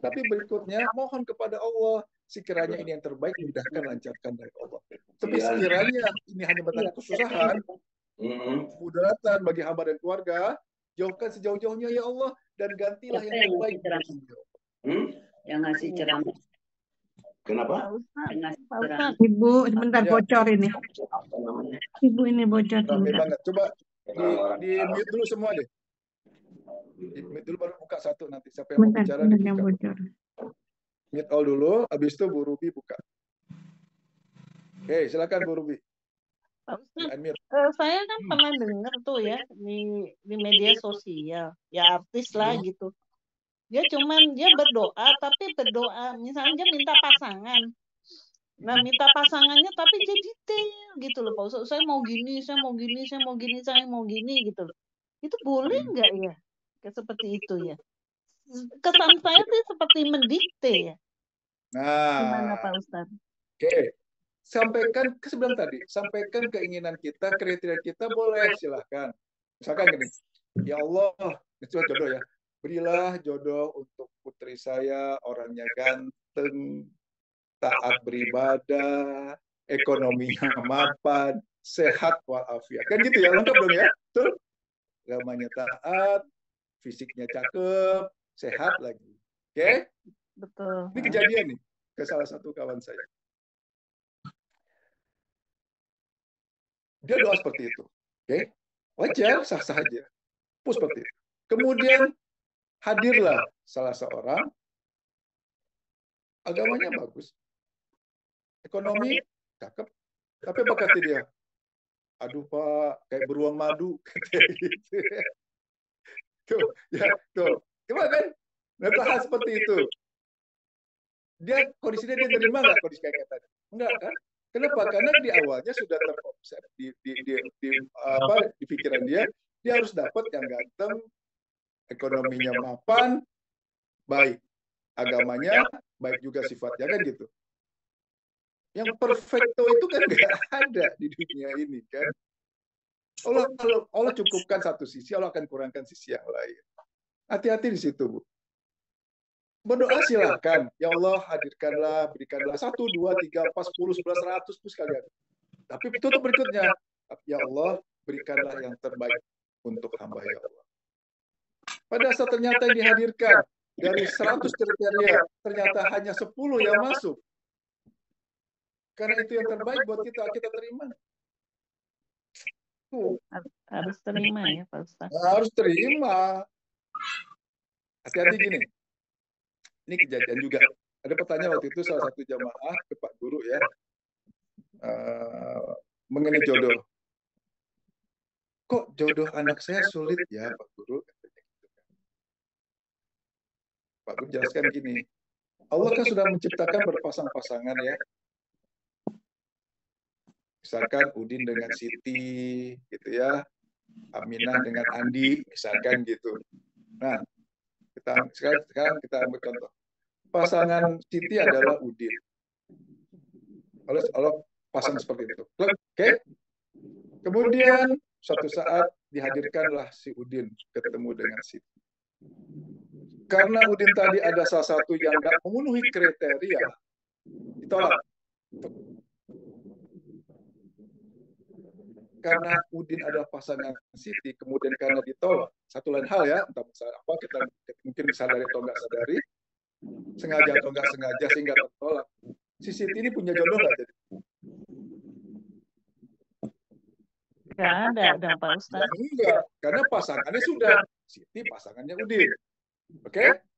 Tapi berikutnya, mohon kepada Allah. Sekiranya ini yang terbaik, mudahkan, lancarkan dari Allah. Tapi sekiranya ini hanya mendatangkan kesusahan, mudaratan bagi hamba dan keluarga, jauhkan sejauh-jauhnya ya Allah, dan gantilah yang terbaik. Yang ngasih ceramah. Kenapa? Ibu, sebentar bocor ini. Ibu ini bocor. Rame banget. Coba di mute dulu semua deh. Di mute dulu baru buka satu nanti. Siapa yang mau bicara dibuka. Bocor. Mute all dulu, habis itu Bu Ruby buka. Oke, silakan Bu Ruby. Saya kan pernah dengar tuh ya di media sosial, ya artis lah gitu. Dia berdoa, tapi berdoa misalnya dia minta pasangan. Nah, minta pasangannya tapi dia detail gitu loh, Pak Ustadz. Saya mau gini, saya mau gini, saya mau gini, saya mau gini gitu loh. Itu boleh nggak ya? Kayak seperti itu ya. Kesan saya sih seperti mendikte ya. Nah, gimana Pak Ustadz? Oke. Sampaikan sebelum tadi, sampaikan keinginan kita, kriteria kita boleh, silahkan. Misalkan gini, ya Allah, itu jodoh ya. Berilah jodoh untuk putri saya, orangnya ganteng, taat beribadah, ekonominya mapan, sehat walafiat. Kan gitu ya, lengkap dong ya. Betul? Agamanya taat, fisiknya cakep, sehat lagi. Oke? Betul. Ini kejadian nih ke salah satu kawan saya. Dia doa seperti itu. Oke? Wajar, sah-sah aja. Seperti itu. Kemudian hadirlah salah seorang, agamanya bagus, ekonomi cakep, tapi apa kata dia? Aduh Pak, kayak beruang madu, gitu. Tuh, ya, tuh. Gimana kan? Nah, hal seperti itu. Dia kondisinya dia terima nggak kondisi kayak tadi? Enggak kan? Kenapa? Karena di awalnya sudah terkonsep di pikiran dia harus dapat yang ganteng, ekonominya mapan, baik, agamanya baik juga sifatnya kan gitu. Yang perfecto itu kan nggak ada di dunia ini kan. Allah cukupkan satu sisi, Allah akan kurangkan sisi yang lain. Hati-hati di situ, Bu. Berdoa silahkan. Ya Allah, hadirkanlah, berikanlah 1, 2, 3, 4, 10, 11, 100 pun sekalian. Tapi tutup berikutnya. Ya Allah, berikanlah yang terbaik untuk hamba ya Allah. Pada saat ternyata yang dihadirkan dari 100 kriteria, ternyata hanya 10 yang masuk. Karena itu yang terbaik buat kita terima. Harus terima ya Pak Ustaz. Harus terima. Hati-hati gini. Ini kejadian juga. Ada pertanyaan waktu itu salah satu jamaah ke Pak Guru ya. Mengenai jodoh. Kok jodoh anak saya sulit ya Pak Guru? Pak Guru jelaskan gini. Allah kan sudah menciptakan berpasang-pasangan ya. Misalkan Udin dengan Siti, gitu ya. Aminah dengan Andi, misalkan gitu. Nah, sekarang kita ambil contoh. Pasangan Siti adalah Udin. Allah pasang seperti itu. Oke? Kemudian suatu saat dihadirkanlah si Udin ketemu dengan Siti. Karena Udin tadi ada salah satu yang tidak memenuhi kriteria, ditolak. Karena Udin adalah pasangan Siti, kemudian karena ditolak, satu lain hal ya, entah apa kita mungkin sadari atau nggak sadari, sengaja atau nggak sengaja sehingga tertolak. Si Siti ini punya jodoh nggak jadi? Nggak ada Pak Ustaz. Enggak, karena pasangannya sudah Siti pasangannya Udin, oke?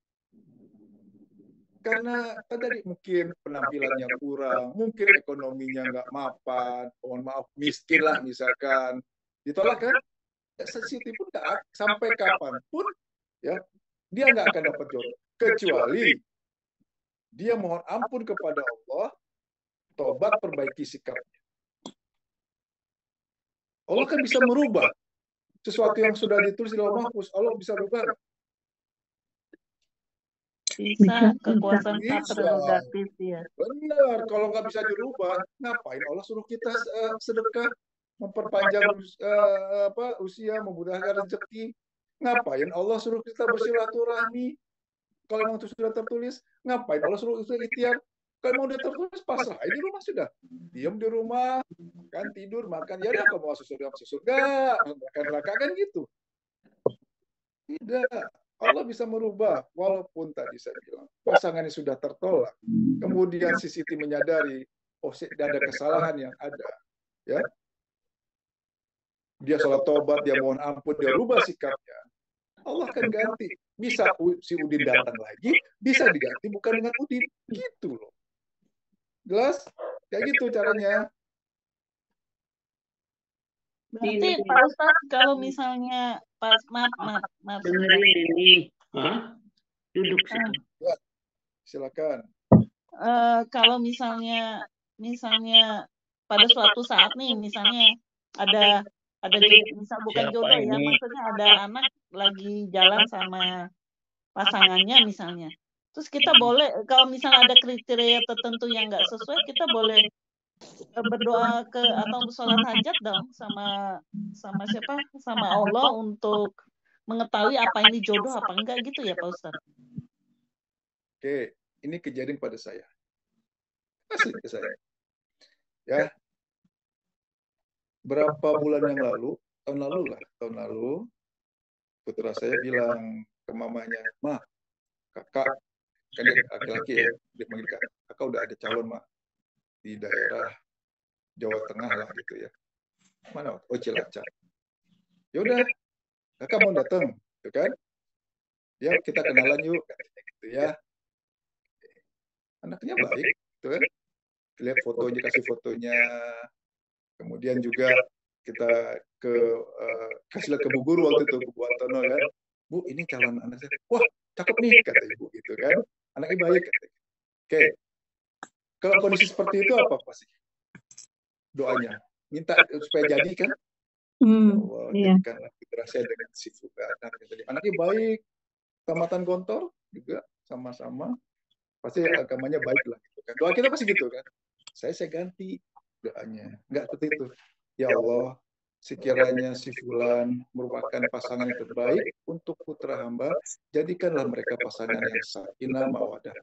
Karena tadi mungkin penampilannya kurang, mungkin ekonominya nggak mapan, mohon maaf miskin lah misalkan, ditolak kan? Siti pun nggak sampai kapanpun ya dia nggak akan dapat jodoh kecuali dia mohon ampun kepada Allah, tobat perbaiki sikapnya. Allah kan bisa merubah sesuatu yang sudah ditulis di Lauh Mahfuz. Allah bisa rubah. Bisa, kekuasaan prerogatif ya. Benar, kalau nggak bisa dirubah, ngapain Allah suruh kita sedekah, memperpanjang usia, memudahkan rezeki? Ngapain Allah suruh kita bersilaturahmi? Kalau memang itu sudah tertulis, ngapain Allah suruh kita ikhtiar? Kalau mau udah tertulis, pasrah di rumah sudah. Diam di rumah, kan tidur, makan. Ya udah, kalau mau masuk surga, makan neraka kan gitu. Tidak. Allah bisa merubah, walaupun tadi saya bilang pasangannya sudah tertolak, kemudian si Siti menyadari, oh ada kesalahan yang ada, ya, dia sholat tobat, dia mohon ampun, dia rubah sikapnya, Allah akan ganti. Bisa si Udin datang lagi, bisa diganti bukan dengan Udin, gitu loh. Jelas? Kayak gitu caranya. Berarti Pak Ustaz kalau misalnya maaf. Dengerin ini. Duduk situ. Ya, silakan. Kalau misalnya pada suatu saat nih, misalnya ada misal bukan jodoh ya, maksudnya ada anak lagi jalan sama pasangannya misalnya. Terus kita boleh, kalau misalnya ada kriteria tertentu yang nggak sesuai, kita boleh berdoa atau sholat hajat dong sama siapa? Sama Allah untuk mengetahui apa ini jodoh apa enggak gitu ya Pak Ustaz. Oke, ini kejadian pada saya. Asli ke saya. Ya. Berapa bulan yang lalu, tahun lalu, putra saya bilang ke mamanya, "Ma, kakak, kan dia laki-laki ya, dia panggil kakak udah ada calon, Ma, di daerah Jawa Tengah lah gitu ya. Mana? Oh, Cilacap. Ya udah, kakak mau datang, gitu kan? Ya, kita kenalan yuk, gitu ya. Anaknya baik, gitu kan? Lihat fotonya, kasih fotonya. Kemudian juga kita kasih lihat ke Bu Guru waktu itu, Bu Antono kan. Bu, ini calon anak saya. Wah, cakep nih, kata Ibu, gitu kan. Anaknya baik, katanya. Oke. Kalau kondisi seperti itu apa sih? Doanya minta supaya jadi kan, Allah jadikanlah putra saya dengan si Fulan. Anaknya baik, tamatan Gontor juga sama-sama, pasti agamanya baik lah gitu kan. Doa kita pasti gitu kan. saya ganti doanya. Enggak seperti itu. Ya Allah, sekiranya si fulan merupakan pasangan yang terbaik untuk putra hamba, jadikanlah mereka pasangan yang sakinah mawaddah.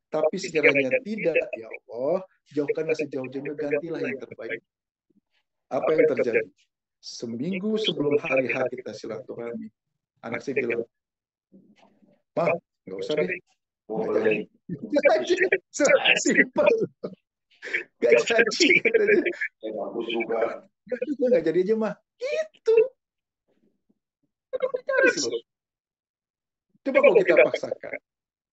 Tapi sekiranya tidak, ya Allah, jauhkanlah sejauh-jauhnya, gantilah yang terbaik. Apa yang terjadi? Seminggu sebelum hari H kita silaturahmi, anak saya bilang, "Ma, nggak usah deh, nggak jadi." Simpel. Nggak jadi katanya. Aku juga. Nggak jadi aja, mah. Gitu. Coba kalau kita paksakan,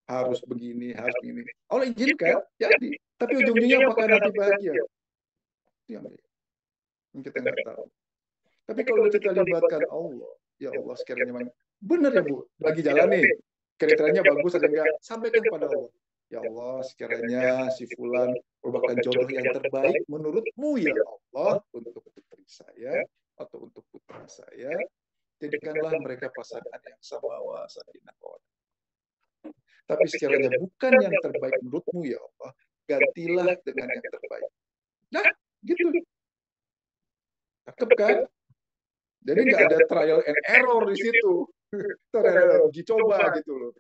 harus begini, harus begini. Allah izinkan, jadi. Tapi ujung-ujungnya apakah nanti bahagia? Itu yang kita nggak tahu. Tapi kalau kita libatkan Allah, ya Allah sekiranya memang benar ya Bu, lagi jalan nih, kriterianya bagus atau enggak, sampaikan kepada Allah. Ya Allah, sekiranya si fulan merupakan jodoh yang terbaik menurutmu ya Allah untuk putri saya atau untuk putra saya, jadikanlah mereka pasangan yang samawa sakinah mawaddah. Tapi sekiranya bukan yang terbaik menurutmu ya Allah, gantilah dengan yang terbaik. Nah, gitu. Cakep kan? Jadi nggak ada trial and error di situ. Uji coba gitu loh.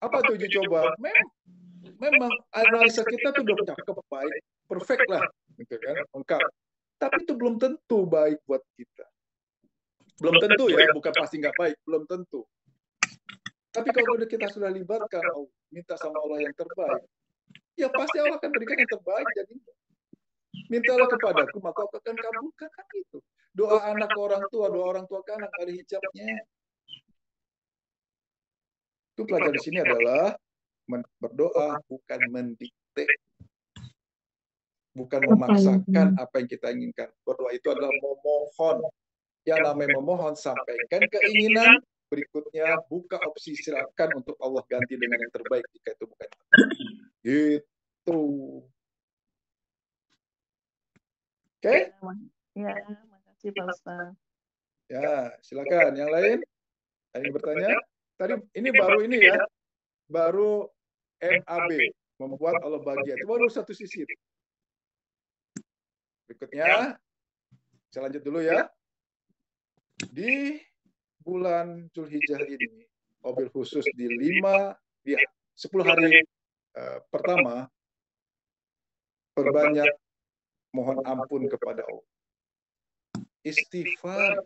Apa tuh uji coba? Memang analisa kita tuh udah cakep, baik, perfect lah, gitu kan, lengkap. Tapi itu belum tentu baik buat kita. Belum tentu ya, bukan pasti nggak baik, belum tentu. Tapi kalau kita sudah libatkan, minta sama Allah yang terbaik, ya pasti Allah akan berikan yang terbaik. Jadi mintalah kepadaku, maka aku akan kabulkan, kan itu. Doa anak ke orang tua, doa orang tua ke anak, ada hijabnya. Itu pelajaran di sini adalah berdoa bukan mendikte, bukan memaksakan apa yang kita inginkan. Berdoa itu adalah memohon. Yang namanya memohon, sampaikan keinginan, berikutnya buka opsi, silakan untuk Allah ganti dengan yang terbaik jika itu bukan. Gitu. Oke? Ya, makasih Pak Ustaz. Ya, silakan. Yang lain? Ada yang bertanya? Tadi ini baru ini ya, baru MAB, membuat Allah bahagia. Itu baru satu sisi. Berikutnya, saya lanjut dulu ya. Di bulan Zulhijjah ini, mobil khusus di 10 hari pertama, perbanyak mohon ampun kepada Allah. Istighfar.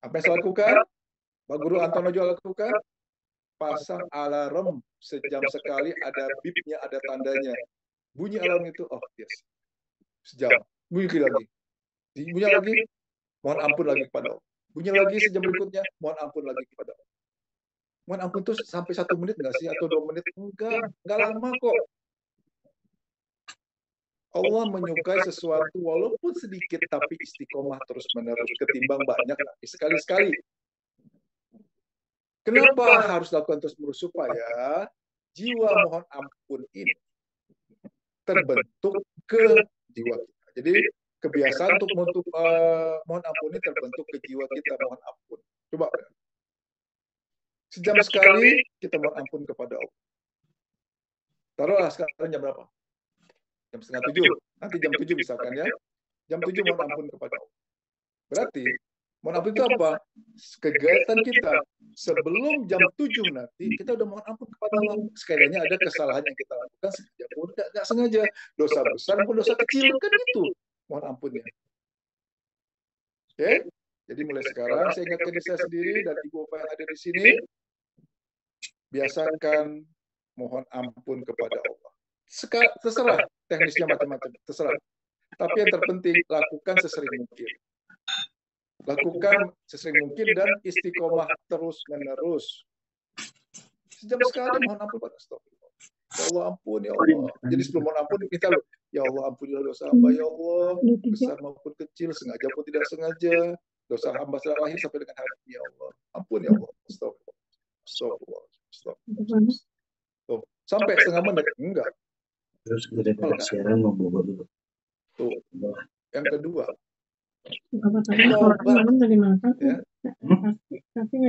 Apa yang saya lakukan? Pak Guru Antono juga lakukan. Pasang alarm sejam sekali, ada bipnya, ada tandanya. Bunyi alarm itu, oh yes, sejam. Bunyi lagi. Bunyi lagi, mohon ampun lagi kepada Allah. Bunyi lagi sejam berikutnya, mohon ampun lagi kepada Allah. Mohon ampun itu sampai 1 menit nggak sih? Atau 2 menit? Enggak lama kok. Allah menyukai sesuatu walaupun sedikit, tapi istiqomah terus-menerus ketimbang banyak tapi sekali-sekali. Kenapa harus lakukan terus-menerus? Supaya jiwa mohon ampun ini terbentuk ke jiwa kita. Jadi kebiasaan untuk mohon ampun ini terbentuk ke jiwa kita, mohon ampun. Coba. Sejam sekali kita mohon ampun kepada Allah. Taruhlah sekarang jam berapa? Jam 6:30. Nanti jam 7 misalkan ya. Jam 7 mohon ampun kepada Allah. Berarti mohon ampun itu apa? Kegiatan kita sebelum jam 7 nanti kita udah mohon ampun kepada Allah. Sekiranya ada kesalahan yang kita lakukan sengaja pun nggak sengaja, dosa besar maupun dosa kecil, kan itu mohon ampunnya. Oke? Jadi mulai sekarang saya ingatkan diri saya sendiri dan ibu bapak yang ada di sini, biasakan mohon ampun kepada Allah. Terserah teknisnya macam-macam, terserah. Tapi yang terpenting lakukan sesering mungkin. Lakukan sesering mungkin dan istiqomah terus-menerus. Sejam sekali mohon ampun pada astagfirullah. Ya Allah ampun ya Allah. Jadi sebelum mohon ampun kita loh, ya Allah ampunilah dosa hamba ya Allah, besar maupun kecil, sengaja maupun tidak sengaja. Dosa hamba sejak lahir sampai dengan hari ini ya Allah. Ampun ya Allah. Astagfirullah. Astagfirullah. Astagfirullah. Tuh, sampai setengah menit enggak. Terus kemudian siaran membawa dulu. Tuh. Yang kedua, ya.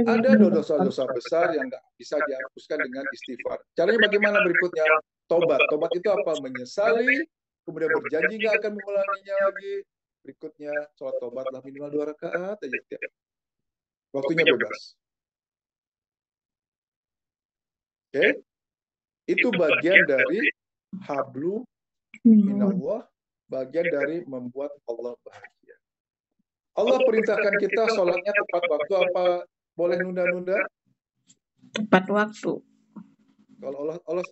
Ada dosa-dosa besar yang nggak bisa dihapuskan dengan istighfar. Caranya bagaimana berikutnya? tobat. Tobat itu apa? Menyesali, kemudian berjanji nggak akan mengulanginya lagi. Berikutnya, sholat tobatlah minimal 2 rakaat aja tiap. Waktunya bebas. Oke? Itu bagian dari hablu minallah, bagian dari membuat Allah bahagia. Allah perintahkan kita sholatnya tepat waktu, apa boleh nunda-nunda? Tepat waktu. Kalau Allah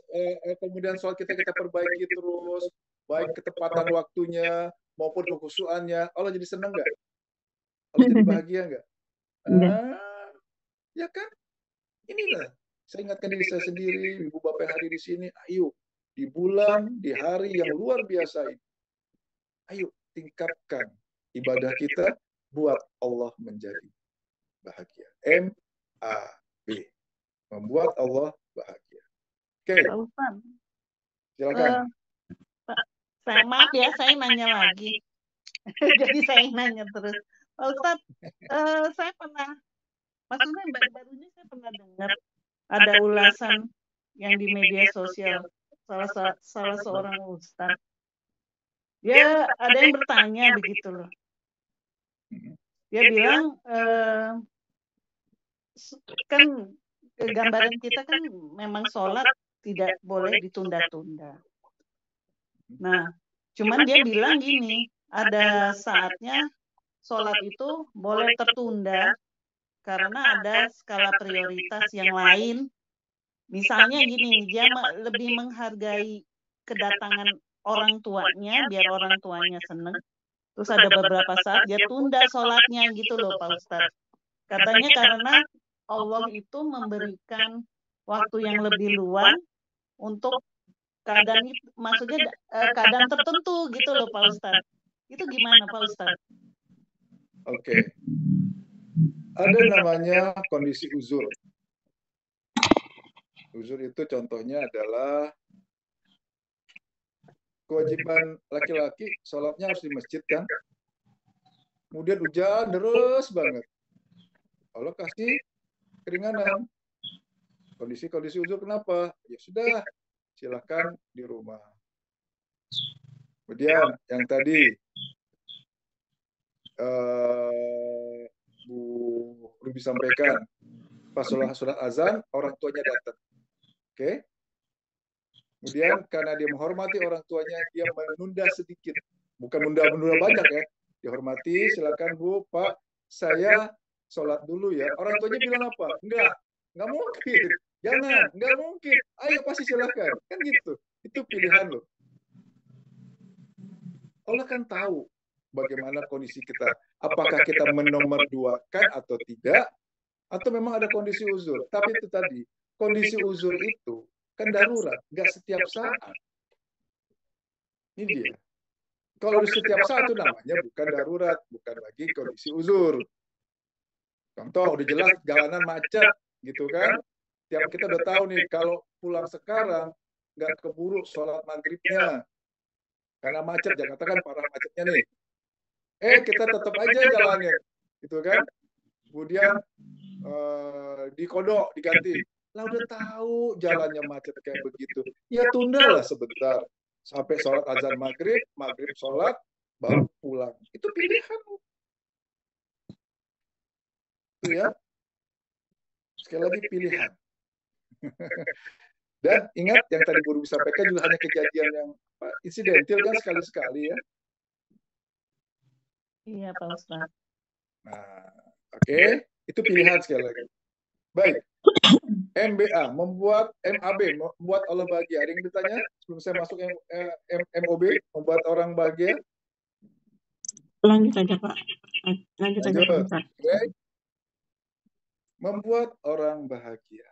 kemudian sholat kita perbaiki terus, baik ketepatan waktunya maupun kekhusyuannya, Allah jadi senang nggak? Allah jadi bahagia nggak? Ya kan? Inilah saya ingatkan diri saya sendiri, ibu bapak yang hadir di sini, ayo di bulan, di hari yang luar biasa ini, ayo tingkatkan ibadah kita buat Allah menjadi bahagia. MAB, membuat Allah bahagia. Oke. Pak Ustaz. Silakan. Saya maaf ya, saya nanya lagi. Jadi saya nanya terus. Pak Ustaz, saya pernah, maksudnya baru-barunya saya pernah dengar ada ulasan yang di media sosial salah seorang ustaz. Dia ada yang bertanya begitu loh. Dia bilang kan gambaran kita kan memang sholat tidak boleh ditunda-tunda. Nah, cuman dia bilang gini, ada saatnya sholat itu boleh tertunda karena ada skala prioritas yang lain. Misalnya gini, dia lebih menghargai kedatangan orang tuanya, biar orang tuanya seneng. Terus ada beberapa saat dia tunda sholatnya gitu loh Pak Ustadz. Katanya karena Allah itu memberikan waktu yang lebih luang untuk keadaan, maksudnya keadaan tertentu gitu loh Pak Ustadz. Itu gimana Pak Ustadz? Oke. Ada namanya kondisi uzur. Uzur itu contohnya adalah kewajiban laki-laki sholatnya harus di masjid kan. Kemudian hujan deras banget. Allah kasih keringanan. Kondisi uzur kenapa? Ya sudah, silakan di rumah. Kemudian yang tadi Bu Ruby sampaikan, pas sholat azan orang tuanya datang. Oke. Kemudian karena dia menghormati orang tuanya, dia menunda sedikit. Bukan menunda banyak ya. Dihormati, silakan Bu, Pak, saya sholat dulu ya. Orang tuanya bilang apa? Enggak mungkin. Jangan, enggak mungkin. Ayo pasti silakan. Kan gitu. Itu pilihan loh. Allah kan tahu bagaimana kondisi kita. Apakah kita menomorduakan atau tidak, atau memang ada kondisi uzur. Tapi itu tadi, kondisi uzur itu kan darurat, nggak setiap saat. Ini dia. Kalau di setiap saat itu namanya bukan darurat, bukan lagi kondisi uzur. Contoh, udah jelas jalanan macet, gitu kan? Tiap kita udah tahu nih, kalau pulang sekarang, nggak keburu sholat maghribnya. Karena macet, Jakarta kan parah macetnya nih. Kita tetap aja jalannya, gitu kan? Kemudian dikodok, diganti. Lah udah tahu jalannya macet kayak begitu. Ya tundalah sebentar. Sampai sholat azan maghrib sholat, baru pulang. Itu pilihan. Itu ya. Sekali lagi pilihan. Dan ingat yang tadi guru sampaikan juga hanya kejadian yang insidental kan sekali-sekali ya. Iya Pak Ustaz. Nah, oke. Itu pilihan sekali lagi. Baik. MBA, membuat MAB, membuat Allah bahagia. Ada yang bertanya sebelum saya masuk MOB, membuat orang bahagia? Lanjut aja Pak. Lanjut aja Pak. Okay. Membuat orang bahagia.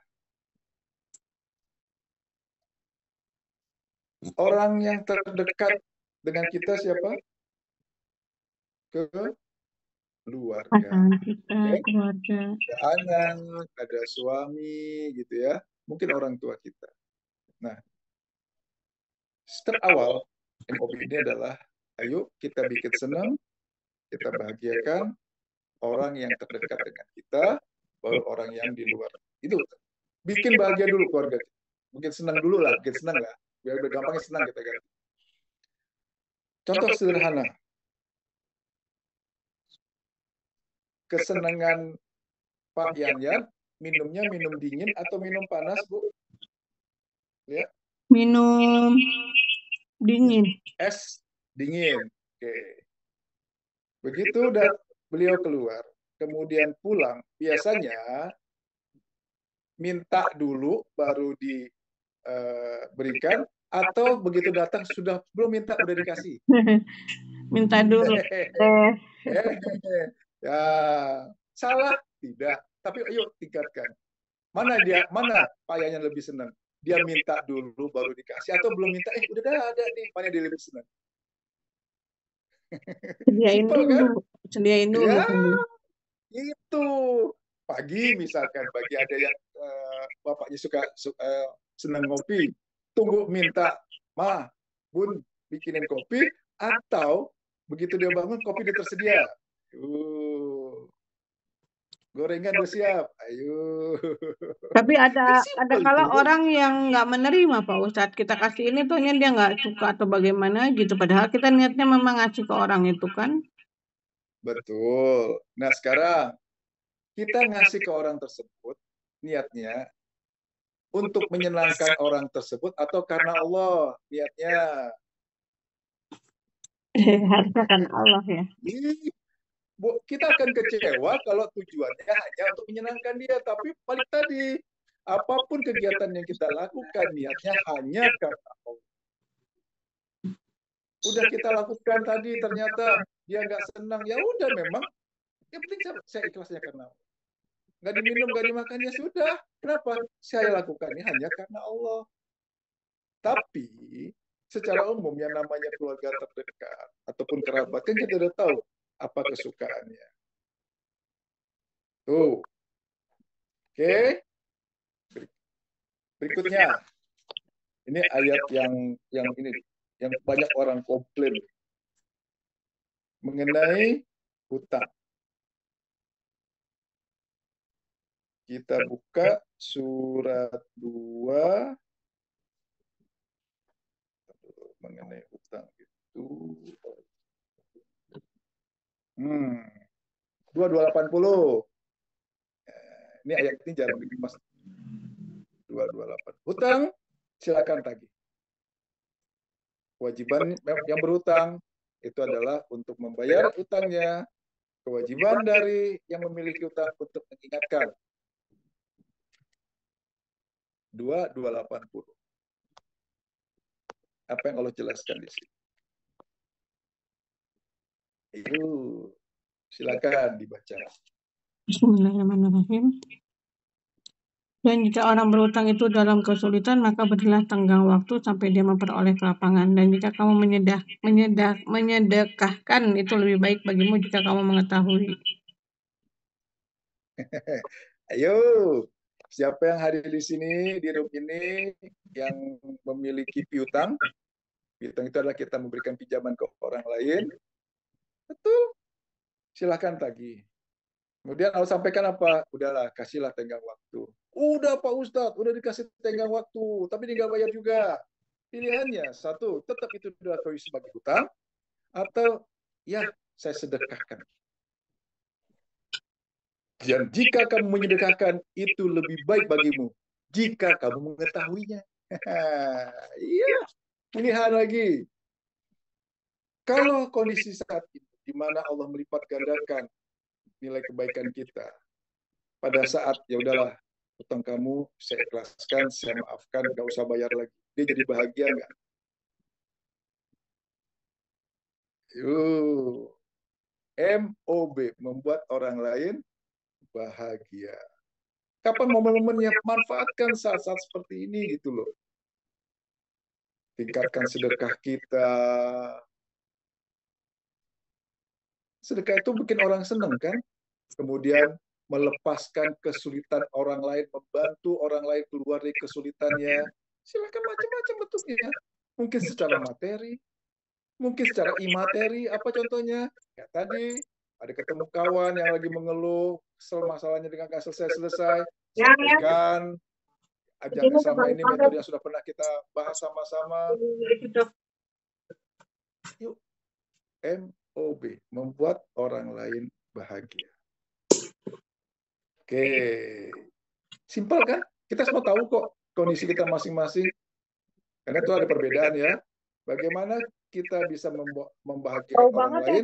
Orang yang terdekat dengan kita siapa? Keluarga. Keluarga. Ada anak, ada suami, gitu ya. Mungkin orang tua kita. Nah, step awal MOB ini adalah, ayo kita bikin senang, kita bahagiakan orang yang terdekat dengan kita, baru orang yang di luar. Itu bikin bahagia dulu keluarga. Mungkin senang dulu lah, bikin senang lah. Biar gampangnya senang kita ganti. Contoh sederhana. Kesenangan Pak Yanyan, minumnya minum dingin atau minum panas, Bu? Ya. Minum dingin. Es dingin. Oke. Begitu udah beliau keluar, kemudian pulang, biasanya minta dulu baru diberikan, atau begitu datang sudah belum minta udah dikasih. Minta dulu. Ya, salah tidak. Tapi yuk tingkatkan. Mana Pak Yanyan lebih senang? Dia minta dulu baru dikasih, atau belum minta udah ada nih, mana dia lebih senang? Sediain Simpel, dulu. kan? Sediain dulu. Ya, itu. Pagi misalkan, bagi ada yang bapaknya suka senang ngopi, tunggu minta, Ma, Bun, bikinin kopi, atau begitu dia bangun kopi udah tersedia. Gorengan udah siap, ayo. Tapi ada Simple kalau itu. orang yang nggak menerima Pak Ustadz, kita kasih ini tuhnya dia nggak suka atau bagaimana gitu, padahal kita niatnya memang ngasih ke orang itu kan. Betul. Nah sekarang kita ngasih ke orang tersebut niatnya untuk menyenangkan orang tersebut atau karena Allah niatnya. Harusnya kan Allah ya. Kita akan kecewa kalau tujuannya hanya untuk menyenangkan dia, tapi balik tadi, apapun kegiatan yang kita lakukan niatnya hanya karena Allah. Udah kita lakukan tadi, ternyata dia nggak senang, ya udah memang, yang penting saya ikhlasnya karena Allah. Nggak diminum, nggak dimakan, ya sudah. Kenapa? Saya lakukan ini hanya karena Allah. Tapi secara umum yang namanya keluarga terdekat ataupun kerabat kan kita udah tahu apa kesukaannya. Tuh. Oke. Berikutnya. Ini ayat yang banyak orang komplain mengenai hutang. Kita buka surat 2 mengenai hutang itu 2280. Ini ayat ini jarang dikemas. 228. Hutang silakan tagih. Kewajiban yang berhutang itu adalah untuk membayar hutangnya. Kewajiban dari yang memiliki hutang untuk mengingatkan. 2280. Apa yang Allah jelaskan di sini? Itu silakan dibaca. Bismillahirrahmanirrahim. Dan jika orang berhutang itu dalam kesulitan, maka berilah tenggang waktu sampai dia memperoleh kelapangan. Dan jika kamu menyedekahkan, itu lebih baik bagimu jika kamu mengetahui. Ayo, siapa yang hadir di sini, di room ini, yang memiliki piutang? Piutang itu adalah kita memberikan pinjaman ke orang lain. Betul. Silahkan tagih. Kemudian Allah sampaikan apa? Udahlah, kasihlah tenggang waktu. Udah Pak Ustadz, udah dikasih tenggang waktu, tapi dia nggak bayar juga. Pilihannya, satu, tetap itu diakui sebagai hutang, atau ya, saya sedekahkan. Dan jika kamu menyedekahkan, itu lebih baik bagimu. Jika kamu mengetahuinya. Iya, pilihan lagi. Kalau kondisi saat itu, di mana Allah melipat gandakan nilai kebaikan kita, pada saat ya udahlah, hutang kamu saya ikhlaskan, saya maafkan, nggak usah bayar lagi. Dia jadi bahagia nggak? MOB, membuat orang lain bahagia. Kapan momen-momennya? Manfaatkan saat-saat seperti ini gitu loh. Tingkatkan sedekah kita. Sedekah itu bikin orang senang kan? Kemudian melepaskan kesulitan orang lain, membantu orang lain keluar dari kesulitannya. Silakan macam-macam bentuknya. Mungkin secara materi, mungkin secara imateri. Apa contohnya? Ya tadi ada ketemu kawan yang lagi mengeluh, kesel masalahnya dengan nggak selesai-selesai, sampaikan. ajaran sama ini, metode yang sudah pernah kita bahas sama-sama. Yuk, MOB, membuat orang lain bahagia. Oke, simpel kan? Kita semua tahu kok kondisi kita masing-masing. Karena itu ada perbedaan ya. Bagaimana kita bisa membahagiakan orang lain,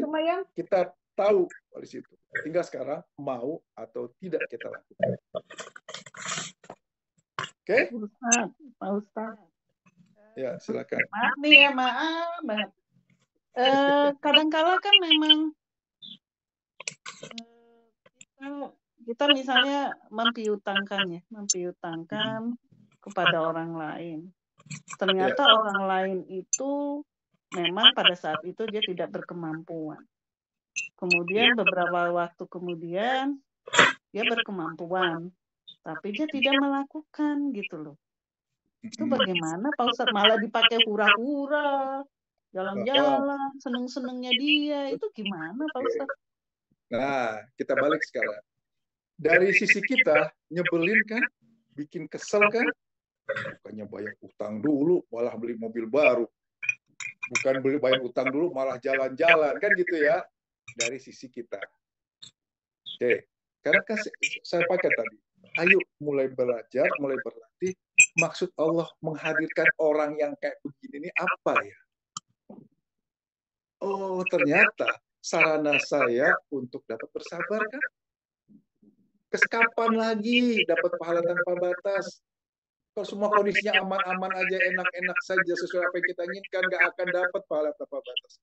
kita tahu di situ. Tinggal sekarang mau atau tidak kita lakukan. Oke? Pak Ustadz. Ya, silakan. Maaf nih ya, maaf banget. Kadang-kala kan memang kita misalnya mempiutangkan kepada orang lain. Ternyata orang lain itu memang pada saat itu dia tidak berkemampuan. Kemudian beberapa waktu kemudian dia berkemampuan, tapi dia tidak melakukan gitu loh. Itu bagaimana Pak Ustadz? Malah dipakai hura-hura, jalan-jalan, seneng-senengnya dia. Itu gimana Pak Ustadz? Nah, kita balik sekarang. Dari sisi kita, nyebelin kan? Bikin kesel kan? Bukannya bayar utang dulu, malah beli mobil baru. Bukan bayar utang dulu, malah jalan-jalan. Kan gitu ya? Dari sisi kita. Oke. Karena kan saya pakai tadi. Ayo mulai belajar, mulai berlatih. Maksud Allah menghadirkan orang yang kayak begini ini apa ya? Oh, ternyata sarana saya untuk dapat bersabar kan? Kapan lagi dapat pahala tanpa batas? Kalau semua kondisinya aman-aman aja, enak-enak saja sesuai apa yang kita inginkan, nggak akan dapat pahala tanpa batas.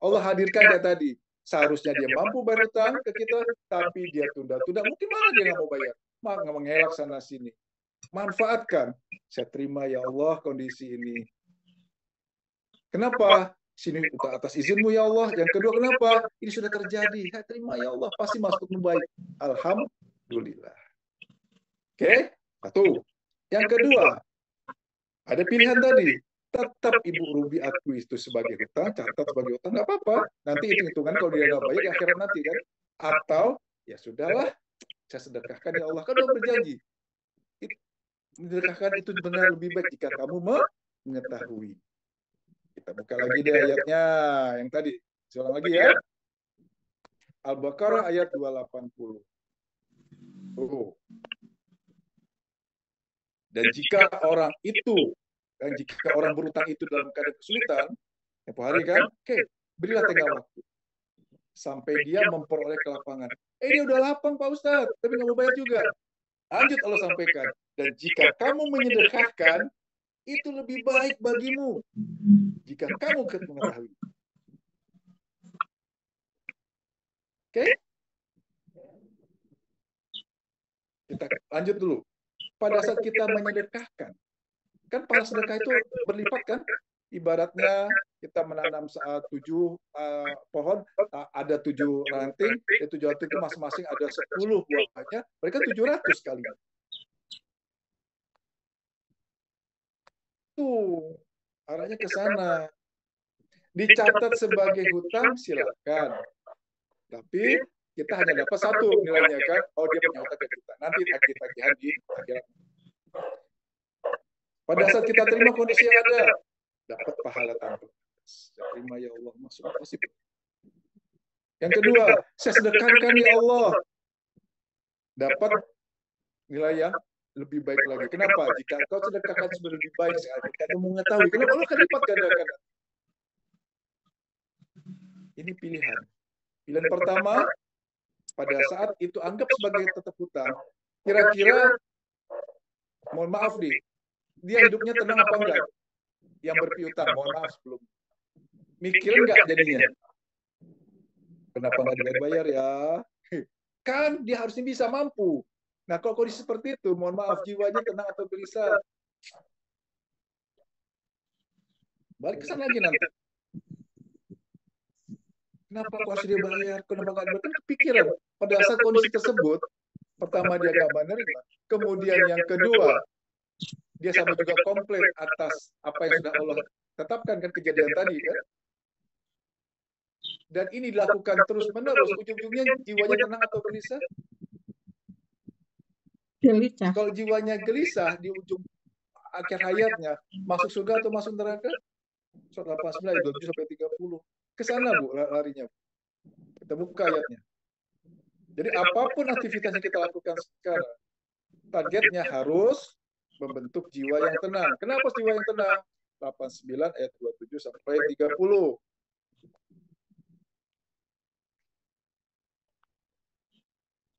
Allah hadirkan kayak tadi. Seharusnya dia mampu bayar utang ke kita, tapi dia tunda-tunda. Mungkin mana dia nggak mau bayar? Nggak mengelak sana sini. Manfaatkan. Saya terima ya Allah kondisi ini. Kenapa? Sini atas izinmu ya Allah. Yang kedua kenapa? Ini sudah terjadi. Saya terima ya Allah. Pasti masukmu baik. Alhamdulillah. Oke? Satu. Yang kedua, ada pilihan tadi. Tetap Ibu Ruby akui itu sebagai hutang, catat sebagai hutang, nggak apa-apa. Nanti hitung-hitungan kalau dia nggak bayar, di akhirat nanti kan. Atau, ya sudahlah, saya sedekahkan ya Allah. Kan udah berjanji. Sedekahkan itu benar lebih baik jika kamu mengetahui. Kita buka lagi deh ayatnya yang tadi. Seorang lagi ya. Al-Baqarah ayat 280. Dan jika orang berutang itu dalam keadaan kesulitan, tempoh hari kan, oke, berilah tenggang waktu sampai dia memperoleh kelapangan. Dia udah lapang Pak Ustadz, tapi nggak mau bayar juga. Lanjut Allah sampaikan, dan jika kamu menyedekahkan, itu lebih baik bagimu jika kamu mengetahui. Oke? Kita lanjut dulu. Pada saat kita menyedekahkan, kan pahala sedekah itu berlipat kan? Ibaratnya kita menanam 7 pohon, ada 7 ranting, 7 ranting itu masing-masing ada 10 buahnya, mereka 700 kali. Tuh, arahnya ke sana. Dicatat sebagai hutang, silakan. Tapi kita hanya dapat 1 nilainya kan? Oh, dia punya hutang ke kita. Nanti tagih-tagihan di akhirat. Pada saat kita terima kondisi yang ada, dapat pahala tanpa batas. Saya terima ya Allah, maksud apa sih? Yang kedua, saya sedekahkan ya Allah. Dapat nilai yang lebih baik lagi. Kenapa? Jika kau sedekahkan sudah lebih baik sekali, kamu mengetahui. Kenapa Allah akan lipat gandakan? Ini pilihan. Pilihan pertama, pada saat itu anggap sebagai tetap hutang. Kira-kira, mohon maaf nih, dia hidupnya tenang apa enggak? Yang berpiutang, mohon maaf sebelum. Mikir enggak jadinya? Kenapa enggak dibayar ya? Kan dia harusnya bisa mampu. Nah, kalau kondisi seperti itu, mohon maaf, jiwanya tenang atau gelisah. Balik ke sana lagi nanti. Kenapa kok harus dia bayar? Kenapa nggak dibayar? Kan kepikiran. Pada saat kondisi tersebut, pertama dia nggak menerima. Kemudian yang kedua, dia sama juga komplain atas apa yang sudah Allah tetapkan kan kejadian tadi kan. Dan ini dilakukan terus-menerus. Ujung-ujungnya jiwanya tenang atau gelisah? Gelisah. Kalau jiwanya gelisah di ujung akhir hayatnya, masuk surga atau masuk neraka? Surat 89 ayat 27 sampai 30. Ke sana Bu larinya. Kita buka ayatnya. Jadi apapun aktivitas yang kita lakukan sekarang, targetnya harus membentuk jiwa yang tenang. Kenapa jiwa yang tenang? 89 ayat 27 sampai 30.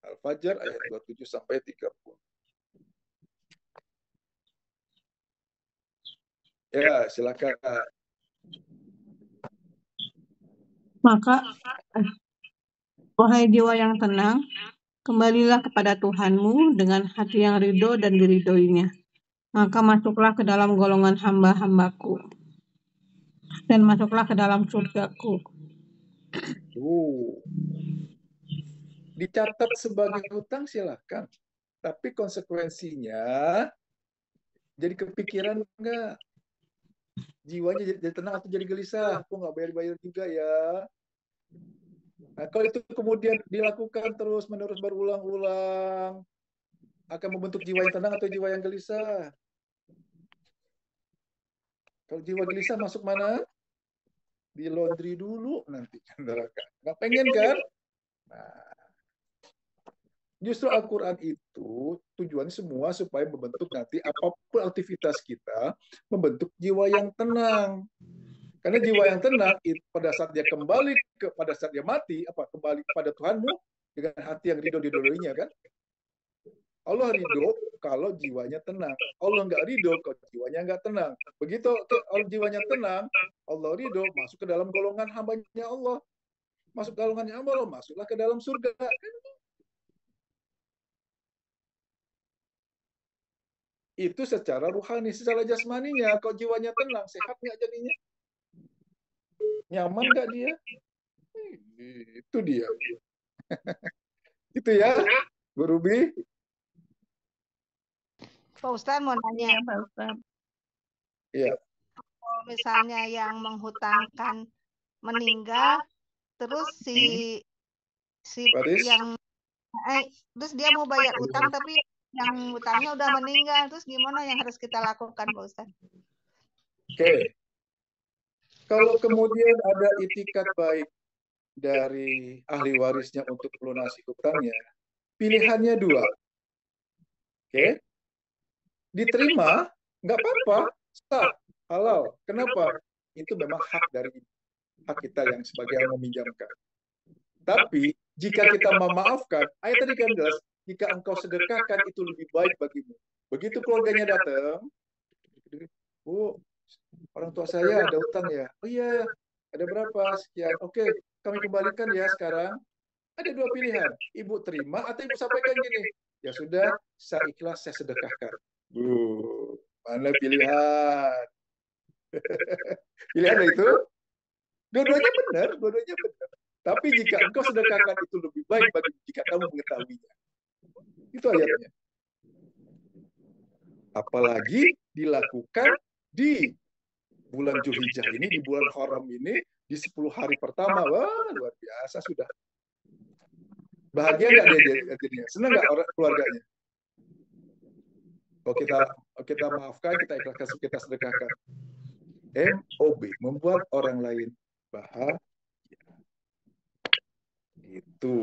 Al-Fajr ayat 27 sampai 30. Ya, silakan. Maka, wahai jiwa yang tenang, kembalilah kepada Tuhanmu dengan hati yang ridho dan diridhoinya. Maka masuklah ke dalam golongan hamba-hambaku, dan masuklah ke dalam surgaku. Dicatat sebagai hutang silakan. Tapi konsekuensinya jadi kepikiran enggak? Jiwanya jadi tenang atau jadi gelisah? Kok nggak bayar-bayar juga ya? Nah, kalau itu kemudian dilakukan terus-menerus berulang-ulang, akan membentuk jiwa yang tenang atau jiwa yang gelisah? Kalau jiwa gelisah masuk mana? Di laundry dulu nanti neraka. Nggak pengen kan? Nah, justru Al-Quran itu tujuannya semua supaya membentuk nanti apapun aktivitas kita, membentuk jiwa yang tenang. Karena jiwa yang tenang pada saat dia kembali pada saat dia mati, kembali kepada Tuhanmu dengan hati yang ridho diridhoinya kan? Allah ridho kalau jiwanya tenang. Allah nggak ridho kalau jiwanya nggak tenang. Begitu kalau jiwanya tenang, Allah ridho, masuk ke dalam golongan hambanya Allah. Masuk ke golongannya Allah, masuklah ke dalam surga. Itu secara ruhani, secara jasmaninya. Kalau jiwanya tenang, sehat nggak jadinya? Nyaman nggak dia? Itu dia. Itu ya, Bu Ruby. Pak Ustadz mau nanya. Ya, Pak Ustadz. Iya. Kalau misalnya yang menghutangkan meninggal, terus si yang terus dia mau bayar utang tapi yang utangnya udah meninggal, terus gimana yang harus kita lakukan, Pak Ustadz? Oke. Kalau kemudian ada itikat baik dari ahli warisnya untuk melunasi hutangnya, pilihannya dua. Oke. Diterima, nggak apa-apa, sah, halal. Kenapa? Itu memang hak kita yang sebagai yang meminjamkan. Tapi jika kita memaafkan, ayat tadi kan jelas, jika engkau sedekahkan itu lebih baik bagimu. Begitu keluarganya datang, Bu, orang tua saya ada utang ya. Oh iya, ada berapa? Sekian. Oke, kami kembalikan ya sekarang. Ada dua pilihan. Ibu terima atau ibu sampaikan gini. Ya sudah, saya ikhlas, saya sedekahkan. Mana pilihan? Pilihan itu? Dua-duanya benar, dua-duanya benar. Tapi jika engkau sedekahkan itu lebih baik bagi jika kamu mengetahuinya. Itu ayatnya. Apalagi dilakukan di bulan Zulhijjah ini, di bulan Haram ini, di 10 hari pertama. Wah, luar biasa sudah. Bahagia nggak dia? Senang nggak orang keluarganya? Kalau kita maafkan, kita ikhlaskan, kita sedekahkan. MOB, membuat orang lain bahagia. Itu.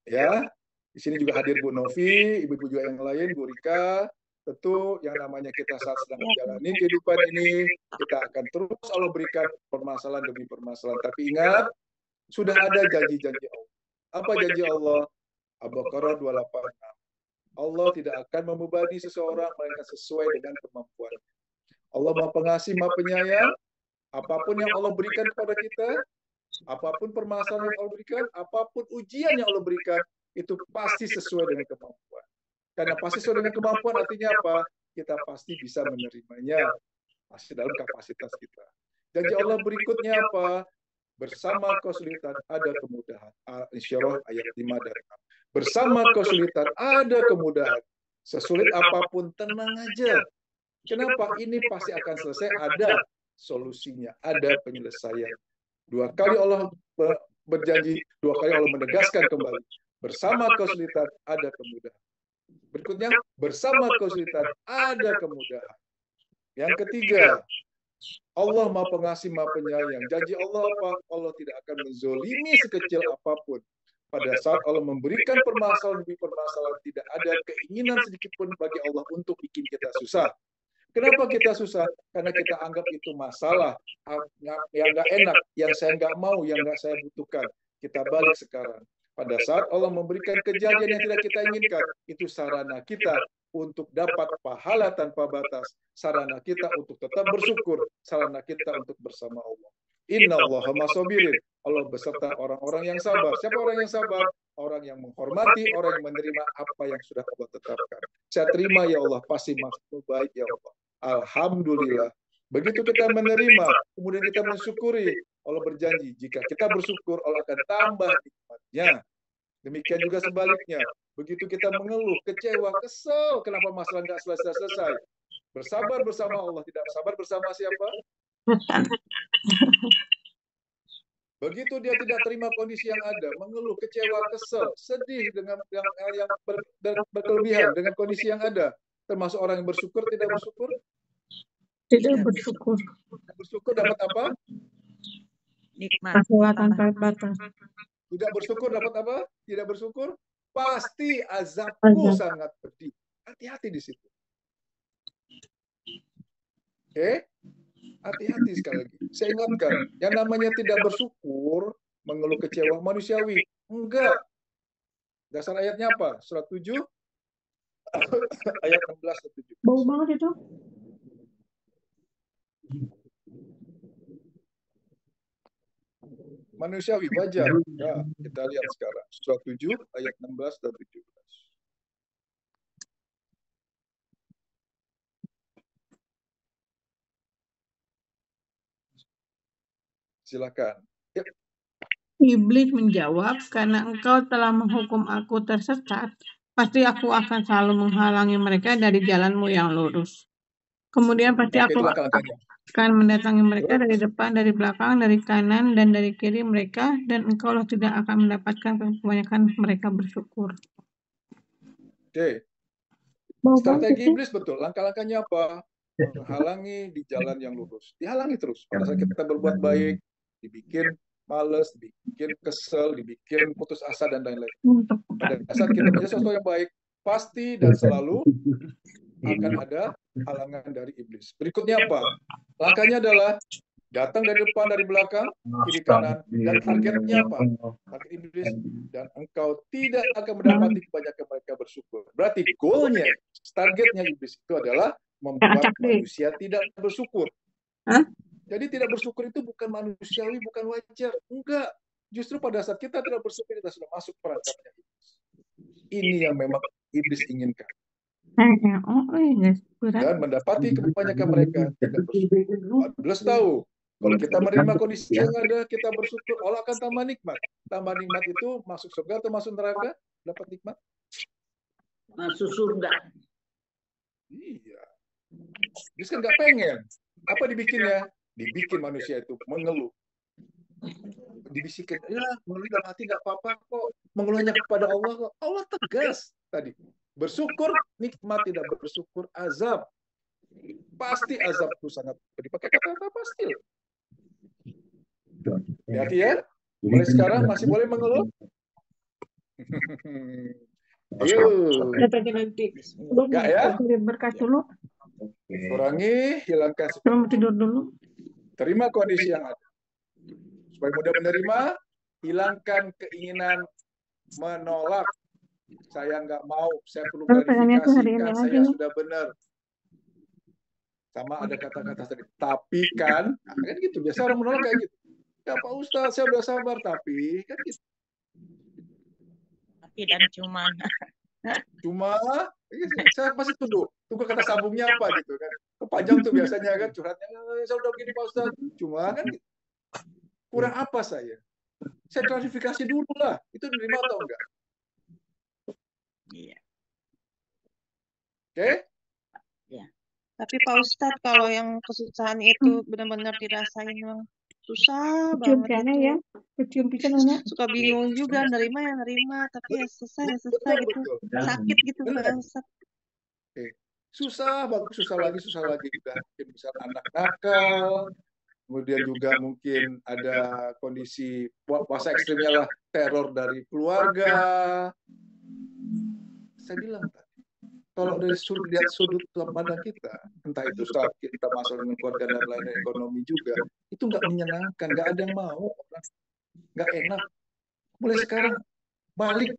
Ya, di sini juga hadir Bu Novi, ibu-ibu juga yang lain, Bu Rika. Tentu yang namanya kita saat sedang menjalani kehidupan ini, kita akan terus Allah berikan permasalahan demi permasalahan. Tapi ingat, sudah ada janji-janji Allah. Apa janji Allah? Al-Baqarah 286. Allah tidak akan membebani seseorang melainkan sesuai dengan kemampuan. Allah Maha Pengasih, Maha Penyayang. Apapun yang Allah berikan kepada kita, apapun permasalahan yang Allah berikan, apapun ujian yang Allah berikan, itu pasti sesuai dengan kemampuan. Karena pasti sesuai dengan kemampuan artinya apa? Kita pasti bisa menerimanya. Pasti dalam kapasitas kita. Janji Allah berikutnya apa? Bersama kesulitan ada kemudahan. Al-Insyirah ayat 5 dan 6. Bersama kesulitan ada kemudahan. Sesulit apapun tenang aja. Kenapa? Ini pasti akan selesai. Ada solusinya. Ada penyelesaian. 2 kali Allah berjanji, 2 kali Allah menegaskan kembali. Bersama kesulitan ada kemudahan. Berikutnya, bersama kesulitan ada kemudahan. Yang ketiga, Allah Maha Pengasih, Maha Penyayang. Janji Allah apa? Allah tidak akan menzolimi sekecil apapun. Pada saat Allah memberikan permasalahan demi permasalahan, tidak ada keinginan sedikit pun bagi Allah untuk bikin kita susah. Kenapa kita susah? Karena kita anggap itu masalah yang nggak enak, yang saya nggak mau, yang nggak saya butuhkan. Kita balik sekarang. Pada saat Allah memberikan kejadian yang tidak kita inginkan, itu sarana kita untuk dapat pahala tanpa batas. Sarana kita untuk tetap bersyukur. Sarana kita untuk bersama Allah. Innallaha masabirin. Allah beserta orang-orang yang sabar. Siapa orang yang sabar? Orang yang menghormati, orang yang menerima apa yang sudah Allah tetapkan. Saya terima ya Allah, pasti maksudmu baik ya Allah. Alhamdulillah. Begitu kita menerima, kemudian kita mensyukuri, Allah berjanji, jika kita bersyukur, Allah akan tambah nikmatnya. Demikian juga sebaliknya. Begitu kita mengeluh, kecewa, kesel, kenapa masalah nggak selesai-selesai. Bersabar bersama Allah, tidak sabar bersama siapa? Begitu dia tidak terima kondisi yang ada, mengeluh, kecewa, kesel, sedih dengan hal yang berkelebihan, dengan kondisi yang ada. Termasuk orang yang bersyukur, tidak bersyukur? Tidak bersyukur. Bersyukur dapat apa? Nikmat. Pahala tanpa batas. Tidak bersyukur dapat apa? Tidak bersyukur? Pasti azabku sangat pedih. Hati-hati di situ. Oke? Hati-hati sekali lagi. Saya ingatkan, yang namanya tidak bersyukur, mengeluh kecewa manusiawi. Enggak. Dasar ayatnya apa? Surat 7, ayat 16 dan 17. Bau banget itu. Manusiawi, wajar. Ya, kita lihat sekarang. Surat 7, ayat 16 dan 17. Silakan. Ya. Iblis menjawab, karena engkau telah menghukum aku tersesat, pasti aku akan selalu menghalangi mereka dari jalanmu yang lurus. Kemudian pasti aku akan mendatangi mereka dari depan, dari belakang, dari kanan, dan dari kiri mereka, dan engkaulah tidak akan mendapatkan kebanyakan mereka bersyukur. Oke. Strategi iblis betul. Langkah-langkahnya apa? Menghalangi di jalan yang lurus. Dihalangi terus. Pada saat kita berbuat baik, dibikin males, dibikin kesel, dibikin putus asa, dan lain-lain. Pada saat kita menjadi sesuatu yang baik, pasti dan selalu akan ada halangan dari iblis. Berikutnya apa? Langkahnya adalah datang dari depan, dari belakang, kiri kanan, dan targetnya apa? Target iblis, dan engkau tidak akan mendapati kebanyakan mereka bersyukur. Berarti goalnya, targetnya iblis itu adalah membuat manusia tidak bersyukur. Jadi tidak bersyukur itu bukan manusiawi, bukan wajar. Enggak. Justru pada saat kita tidak bersyukur, kita sudah masuk perangkapnya iblis. Ini yang memang iblis inginkan. Dan mendapati kebanyakan mereka tidak bersyukur. Iblis tahu, kalau kita menerima kondisi yang ada, kita bersyukur, Allah akan tambah nikmat. Tambah nikmat itu masuk surga atau masuk neraka? Dapat nikmat? Masuk surga. Iya. Iblis kan nggak pengen. Apa dibikinnya? Dibikin manusia itu mengeluh. Dibisikin, ya mengeluh dalam hati nggak apa-apa kok. Mengeluhnya kepada Allah kok. Allah tegas tadi. Bersyukur nikmat, tidak bersyukur azab. Pasti azab itu sangat dipakai kata-kata pasti. Hati ya. Mulai sekarang masih boleh mengeluh. Enggak ya? Berkas dulu. Kurangi, hilangkan. Belum tidur dulu. Terima kondisi yang ada. Supaya mudah menerima, hilangkan keinginan menolak. Saya nggak mau, saya perlu klarifikasikan, saya sudah benar. Sama ada kata-kata tadi, tapi kan gitu, biasa orang menolak kayak gitu. Ya Pak Ustadz, saya udah sabar, tapi kan gitu. Tapi dan cuma saya pasti tunggu kata sambungnya apa gitu kan. Kepanjang tuh biasanya kan curhatnya, saya udah begini Pak Ustadz, cuma kan gitu. Kurang apa saya? Saya klarifikasi dulu lah, itu diterima atau enggak? Iya. Oke? Ya. Tapi Pak Ustadz, kalau yang kesusahan itu benar-benar dirasain, Bang. susah Kecium banget piana itu. ya. Kecium pisan anak. Suka bingung juga, nerima ya nerima, tapi ya susah Betul, gitu. betul. Sakit gitu Benar. Pak Ustadz. Susah, bagus, susah lagi juga. Mungkin misal anak nakal, kemudian juga mungkin ada kondisi puasa ekstrimnya lah, teror dari keluarga. Saya bilang tadi, kalau dari lihat sudut pandang kita, entah itu sakit, kita masalah dengan keluarga dan lain-lain, ekonomi juga, itu nggak menyenangkan, nggak ada yang mau, nggak enak. Mulai sekarang balik,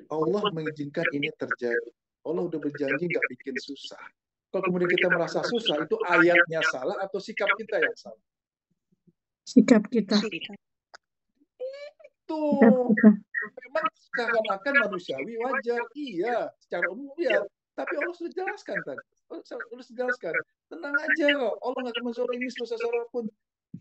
Allah mengizinkan ini terjadi. Allah udah berjanji nggak bikin susah. Kalau kemudian kita merasa susah, itu ayatnya salah atau sikap kita yang salah? Sikap kita. Tuh, memang seakan-akan manusiawi wajar, iya, secara umum ya. Tapi Allah sudah jelaskan tadi. Allah sudah jelaskan, tenang aja kok. Allah nggak akan menzalimi seorang pun.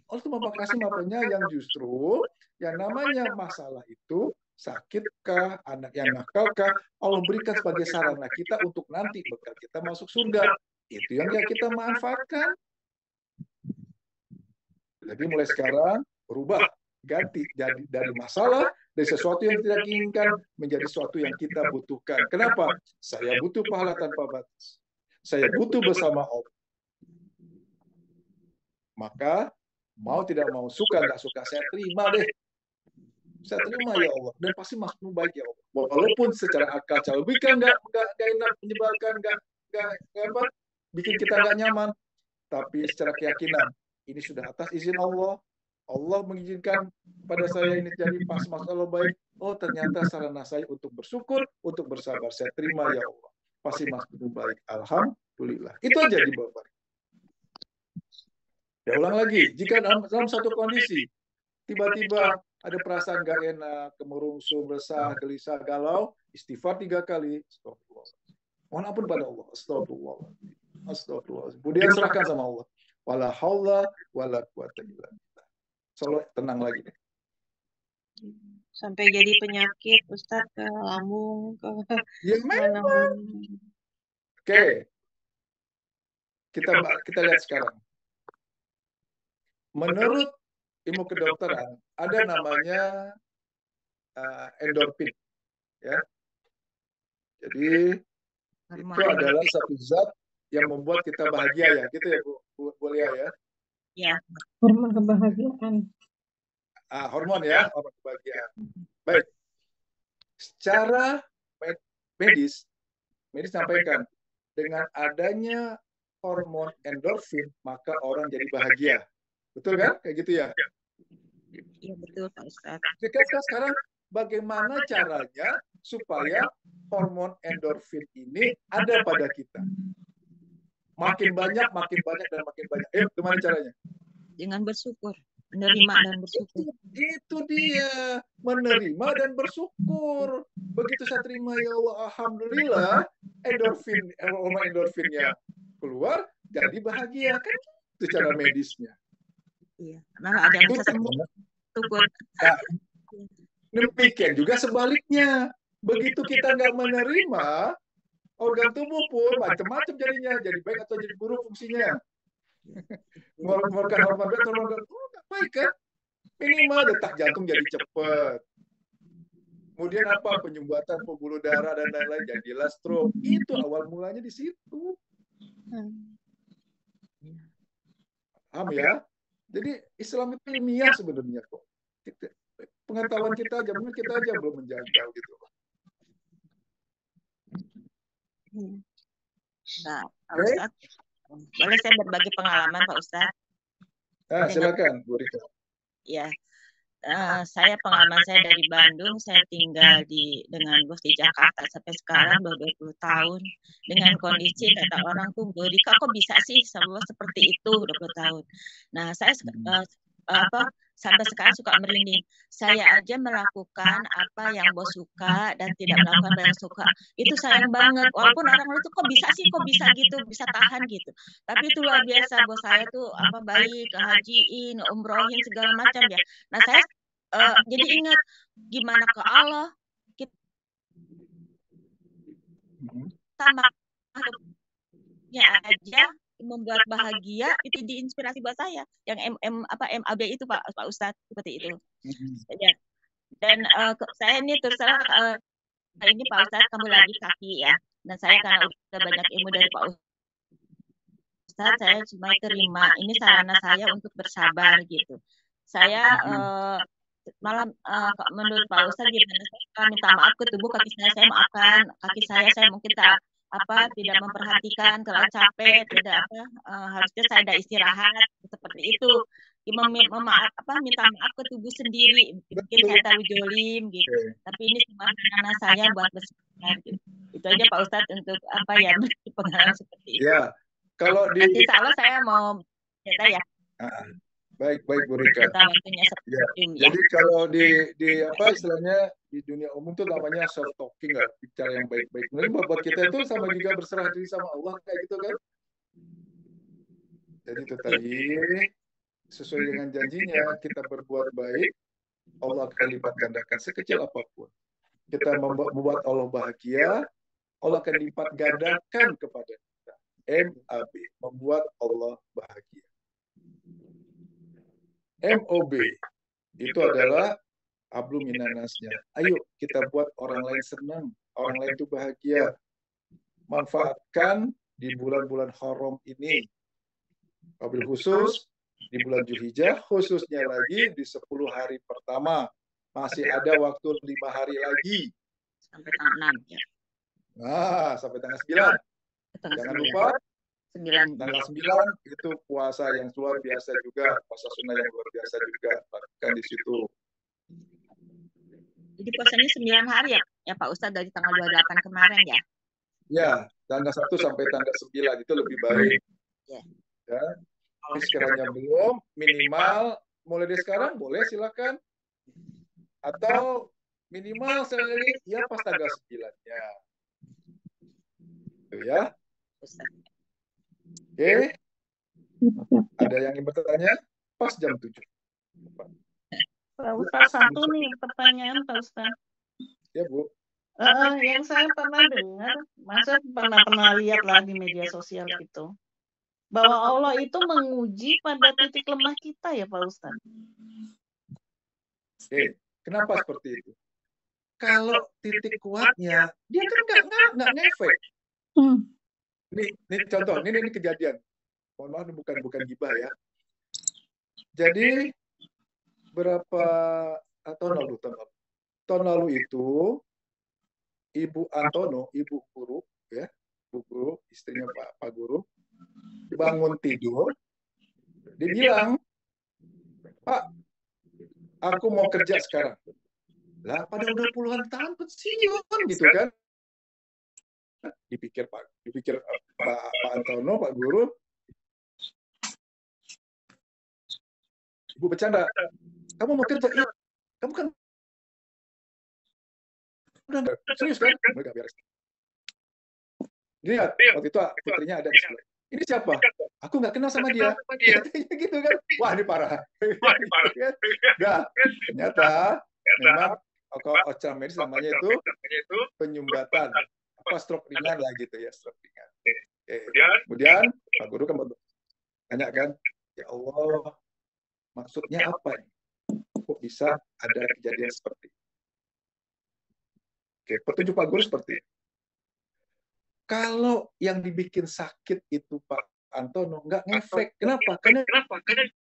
Allah itu Maha Kasih Maha Penyayang. Justru yang namanya masalah itu sakitkah, anak yang nakalkah, Allah berikan sebagai sarana kita untuk nanti bekal kita masuk surga. Itu yang kita manfaatkan. Jadi mulai sekarang berubah, ganti dari masalah, dari sesuatu yang tidak diinginkan menjadi sesuatu yang kita butuhkan. Kenapa? Saya butuh pahala tanpa batas. Saya butuh bersama Allah. Maka mau tidak mau, suka nggak suka, saya terima deh. Saya terima ya Allah, dan pasti maksudmu baik ya Allah. Walaupun secara akal, cara logika nggak enak, menyebalkan, nggak bikin kita nggak nyaman, tapi secara keyakinan ini sudah atas izin Allah. Allah mengizinkan pada saya ini jadi pas masalah baik. Oh, ternyata sarana saya untuk bersyukur, untuk bersabar. Saya terima ya Allah. Pasti maksudmu baik. Alhamdulillah. Itu aja di bawah. Ya ulang lagi. Jika dalam satu kondisi tiba-tiba ada perasaan gak enak, kemerungsung, resah, gelisah, galau, istighfar 3 kali. Astagfirullah. Mohon ampun pada Allah. Astagfirullah. Astagfirullah. Kemudian serahkan sama Allah. Wala haula wala quwata illa billah. Selalu tenang lagi deh. Sampai jadi penyakit Ustadz ke lambung, ke ya, memang. Oke. Kita lihat sekarang. Menurut ilmu kedokteran ada namanya endorfin, ya. Jadi itu adalah satu zat yang membuat kita bahagia, ya, gitu ya Bu Lia, ya. Ya. Hormon kebahagiaan. Hormon, ya, hormon kebahagiaan. Baik. Secara medis sampaikan, dengan adanya hormon endorfin maka orang jadi bahagia. Betul kan? Kayak gitu ya? Iya betul Pak Ustadz. Jadi sekarang bagaimana caranya supaya hormon endorfin ini ada pada kita? Makin banyak, dan makin banyak. Gimana caranya? Dengan bersyukur, menerima dan bersyukur. Itu dia, menerima dan bersyukur. Begitu saya terima, ya Allah, alhamdulillah, hormon endorfinnya keluar, jadi bahagia. Kan itu cara medisnya. Iya, malah ada yang bisa sembuh. Nah, demikian juga sebaliknya. Begitu kita nggak menerima, organ tubuh pun macam-macam jadinya, jadi baik atau jadi buruk fungsinya. Mengeluarkan hormon baik, hormon nggak baik kan? Minimal detak jantung jadi cepat. Kemudian apa? Penyumbatan pembuluh darah dan lain-lain, jadilah stroke. Itu awal mulanya di situ. Paham ya? Jadi Islam itu ilmiah sebenarnya kok. Pengetahuan kita aja, mungkin kita aja belum menjangkau gitu. Nah, Pak Ustadz, boleh saya berbagi pengalaman Pak Ustadz? Silakan, Bu Rika. Ya, saya pengalaman saya dari Bandung, saya tinggal dengan bos di Jakarta sampai sekarang udah 20 tahun. Dengan kondisi kata orang tuh, Bu Rika kok bisa sih seperti itu 20 tahun. Nah, saya sampai sekarang suka merinding. Saya aja melakukan apa yang bos suka dan tidak melakukan apa yang suka. Itu sayang banget. Walaupun orang itu kok bisa gitu, bisa tahan gitu. Tapi itu luar biasa, bos saya tuh baik, hajiin, umrohin segala macam ya. Nah, saya jadi ingat gimana ke Allah kita makhluknya aja membuat bahagia itu diinspirasi buat saya. Yang MAB itu Pak Ustadz seperti itu. Ya. Dan saya ini terus terang ini Pak Ustadz kamu lagi kaki ya. Dan saya karena udah banyak ilmu dari Pak Ustadz, saya cuma terima ini sarana saya untuk bersabar gitu. Saya malam menurut Pak Ustadz gimana, saya minta maaf ke tubuh kaki saya maafkan kaki saya mungkin tidak memperhatikan, terlalu capek, tidak harusnya saya ada istirahat seperti itu. Minta maaf ke tubuh sendiri, mungkin saya terlalu jolim gitu. Tapi ini cuma sarana saya buat bersabar gitu. Itu aja Pak Ustadz untuk pengalaman seperti itu. Ya, kalau di nanti salah saya mau cerita ya. Baik Bu Rika. Ya. Jadi kalau di istilahnya di dunia umum tuh namanya soft talking lah, bicara yang baik-baik. Jadi buat kita itu sama juga berserah diri sama Allah kayak gitu kan. Jadi itu tadi sesuai dengan janjinya kita berbuat baik, Allah akan lipat gandakan sekecil apapun. Kita membuat Allah bahagia, Allah akan lipat gandakan kepada kita. MAB, membuat Allah bahagia. MOB itu adalah ablu minanasnya. Ayo kita buat orang lain senang, orang lain itu bahagia. Manfaatkan di bulan-bulan haram ini. Wabil khusus di bulan Zulhijjah, khususnya lagi di 10 hari pertama. Masih ada waktu 5 hari lagi. Sampai tanggal 6 ya. Nah, sampai tanggal 9. Jangan lupa tanggal 9 itu puasa yang luar biasa juga, puasa sunnah yang luar biasa juga, lakukan di situ. Jadi puasanya 9 hari ya Pak Ustadz dari tanggal 28 kemarin ya? Ya, tanggal 1 sampai tanggal 9 itu lebih baik. Ya. Ya. Tapi sekiranya belum, minimal mulai dari sekarang boleh silakan. Atau minimal sekali ya pas tanggal 9-nya. Itu ya. Oke. Ada yang ingin bertanya? Pas jam 7. Pak Ustadz, satu nih pertanyaan Pak Ustadz. Ya Bu. Yang saya pernah dengar, masa pernah lihat lah di media sosial gitu, bahwa Allah itu menguji pada titik lemah kita ya Pak Ustadz. Kenapa seperti itu? Kalau titik kuatnya, dia kan nggak ngefek. Ini contoh, ini kejadian. Mohon maaf, bukan gibah ya. Jadi berapa tahun lalu itu Ibu Antono, ibu guru ya, ibu guru istrinya Pak Guru, bangun tidur, dia bilang, Pak, aku mau kerja sekarang. Lah, pada udah puluhan tahun pensiun gitu kan? Dipikir Pak Antono, Pak Guru, Ibu bercanda, kamu mau kerja? Iya. Kamu kan udah serius kan? Mereka beres. Lihat, waktu itu putrinya ada di sebelah. Ini siapa? Aku nggak kenal sama dia. Gitu kan? Wah, ini parah. Nah, ternyata memang Ocha medis namanya itu penyumbatan. Apa stroke ringan lah gitu ya, stroke ringan. Kemudian Pak Guru kan tanya kan, ya Allah, maksudnya apa nih? Kok bisa ada kejadian seperti ini? Oke, petunjuk Pak Guru seperti ini. Kalau yang dibikin sakit itu Pak Antono nggak ngefek. Kenapa? Karena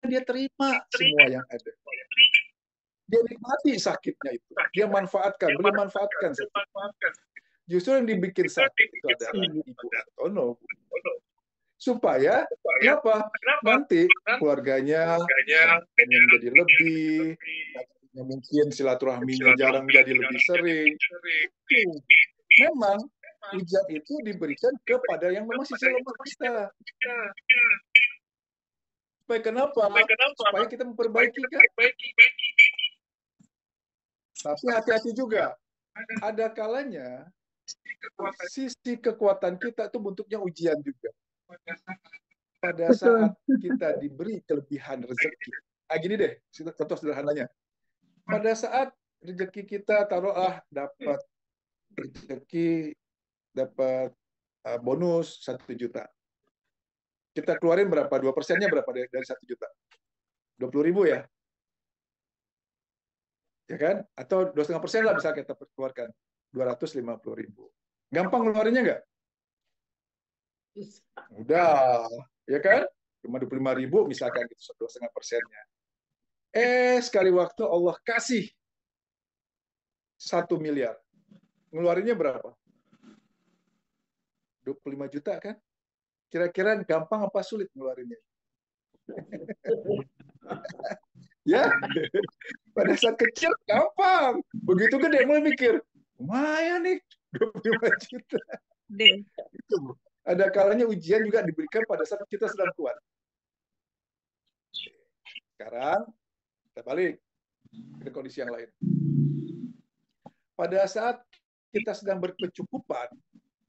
dia terima semua yang ada. Dia nikmati sakitnya itu. Dia manfaatkan, beliau manfaatkan. Justru yang dibikin sakit itu adalah Ibu Antono. Supaya kenapa? Nanti keluarganya pengen jadi lebih, mungkin silaturahminya jarang jadi lebih sering. Memang ujian itu diberikan kepada yang memang sisi lemah kita. Supaya kenapa? Supaya kita memperbaiki kan? Tapi hati-hati juga. Ada kalanya sisi kekuatan kita itu bentuknya ujian juga. Pada saat kita diberi kelebihan rezeki. Gini deh, contoh sederhananya. Pada saat rezeki kita taruhlah dapat rezeki, dapat bonus 1 juta. Kita keluarin berapa? 2%-nya berapa dari 1 juta? 20.000 ya? Ya kan? Atau 2,5% lah bisa kita keluarkan. 250.000. Gampang ngeluarinnya nggak? Udah, ya kan? Cuma 25.000 misalkan gitu, 2,5%-nya. Sekali waktu Allah kasih 1 miliar. Ngeluarinnya berapa? 25 juta kan? Kira-kira gampang apa sulit ngeluarinnya? Ya, pada saat kecil gampang. Begitu gede mulai mikir, lumayan nih 25 juta. Itu, ada kalanya ujian juga diberikan pada saat kita sedang kuat. Sekarang kita balik ke kondisi yang lain. Pada saat kita sedang berkecukupan,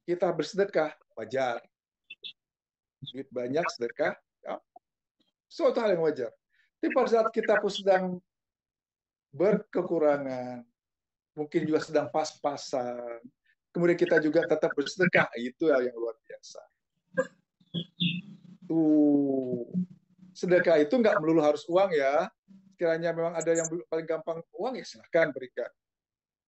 kita bersedekah, wajar. Duit banyak, sedekah, ya, suatu hal yang wajar. Tapi pada saat kita pun sedang berkekurangan, mungkin juga sedang pas-pasan, kemudian kita juga tetap bersedekah, itu yang luar biasa. Sedekah itu nggak melulu harus uang ya. Sekiranya memang ada yang paling gampang uang, ya silahkan berikan.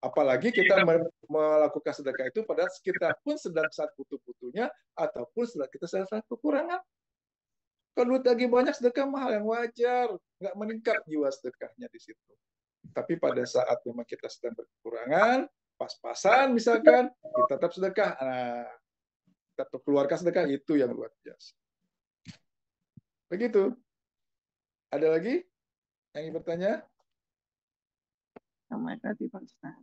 Apalagi kita melakukan sedekah itu pada kita pun sedang saat butuh-butuhnya ataupun setelah kita saat kekurangan. Kalau duit lagi banyak, sedekah mahal yang wajar, nggak meningkat jiwa sedekahnya di situ. Tapi pada saat memang kita sedang berkekurangan, pas-pasan misalkan, kita tetap sedekah. Nah, kita tetap keluarkan sedekah, itu yang luar biasa. Begitu. Ada lagi yang ingin bertanya? Terima kasih Pak Ustaz.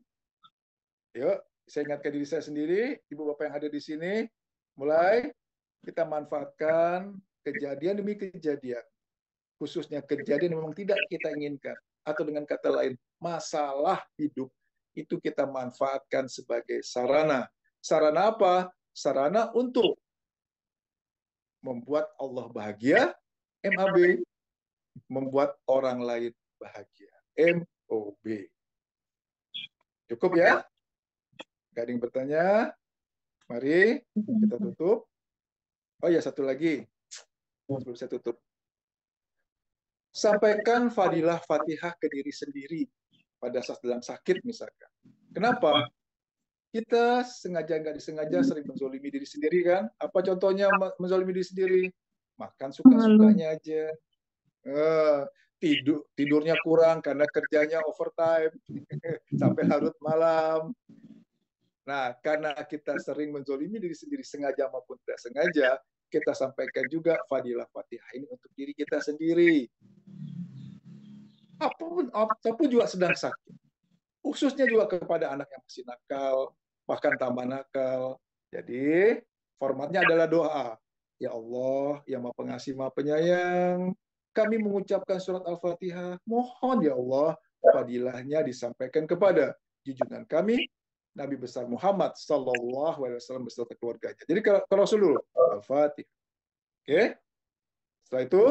Yuk, saya ingatkan diri saya sendiri, ibu bapak yang ada di sini, mulai kita manfaatkan kejadian demi kejadian, khususnya kejadian yang memang tidak kita inginkan, atau dengan kata lain, masalah hidup, itu kita manfaatkan sebagai sarana. Sarana apa? Sarana untuk membuat Allah bahagia, MAB, membuat orang lain bahagia, MOB. Cukup ya? Gak ada yang bertanya? Mari kita tutup. Oh ya, satu lagi sebelum saya tutup. Sampaikan fadilah Fatihah ke diri sendiri pada saat sedang sakit misalkan. Kenapa? Kita sengaja nggak disengaja sering menzolimi diri sendiri kan? Apa contohnya menzolimi diri sendiri? Makan suka-sukanya aja. Tidurnya kurang karena kerjanya overtime sampai larut malam. Nah, karena kita sering menzolimi diri sendiri, sengaja maupun tidak sengaja, kita sampaikan juga fadilah Fatihah ini untuk diri kita sendiri. Apapun juga sedang sakit. Khususnya juga kepada anak yang masih nakal, bahkan tambah nakal. Jadi, formatnya adalah doa. Ya Allah, yang Maha Pengasih, Maha Penyayang, kami mengucapkan surat Al-Fatihah, mohon ya Allah, fadilahnya disampaikan kepada junjungan kami, Nabi besar Muhammad Sallallahu Alaihi Wasallam beserta keluarganya. Jadi ke Rasul dulu, Al-Fatihah. Oke? Setelah itu,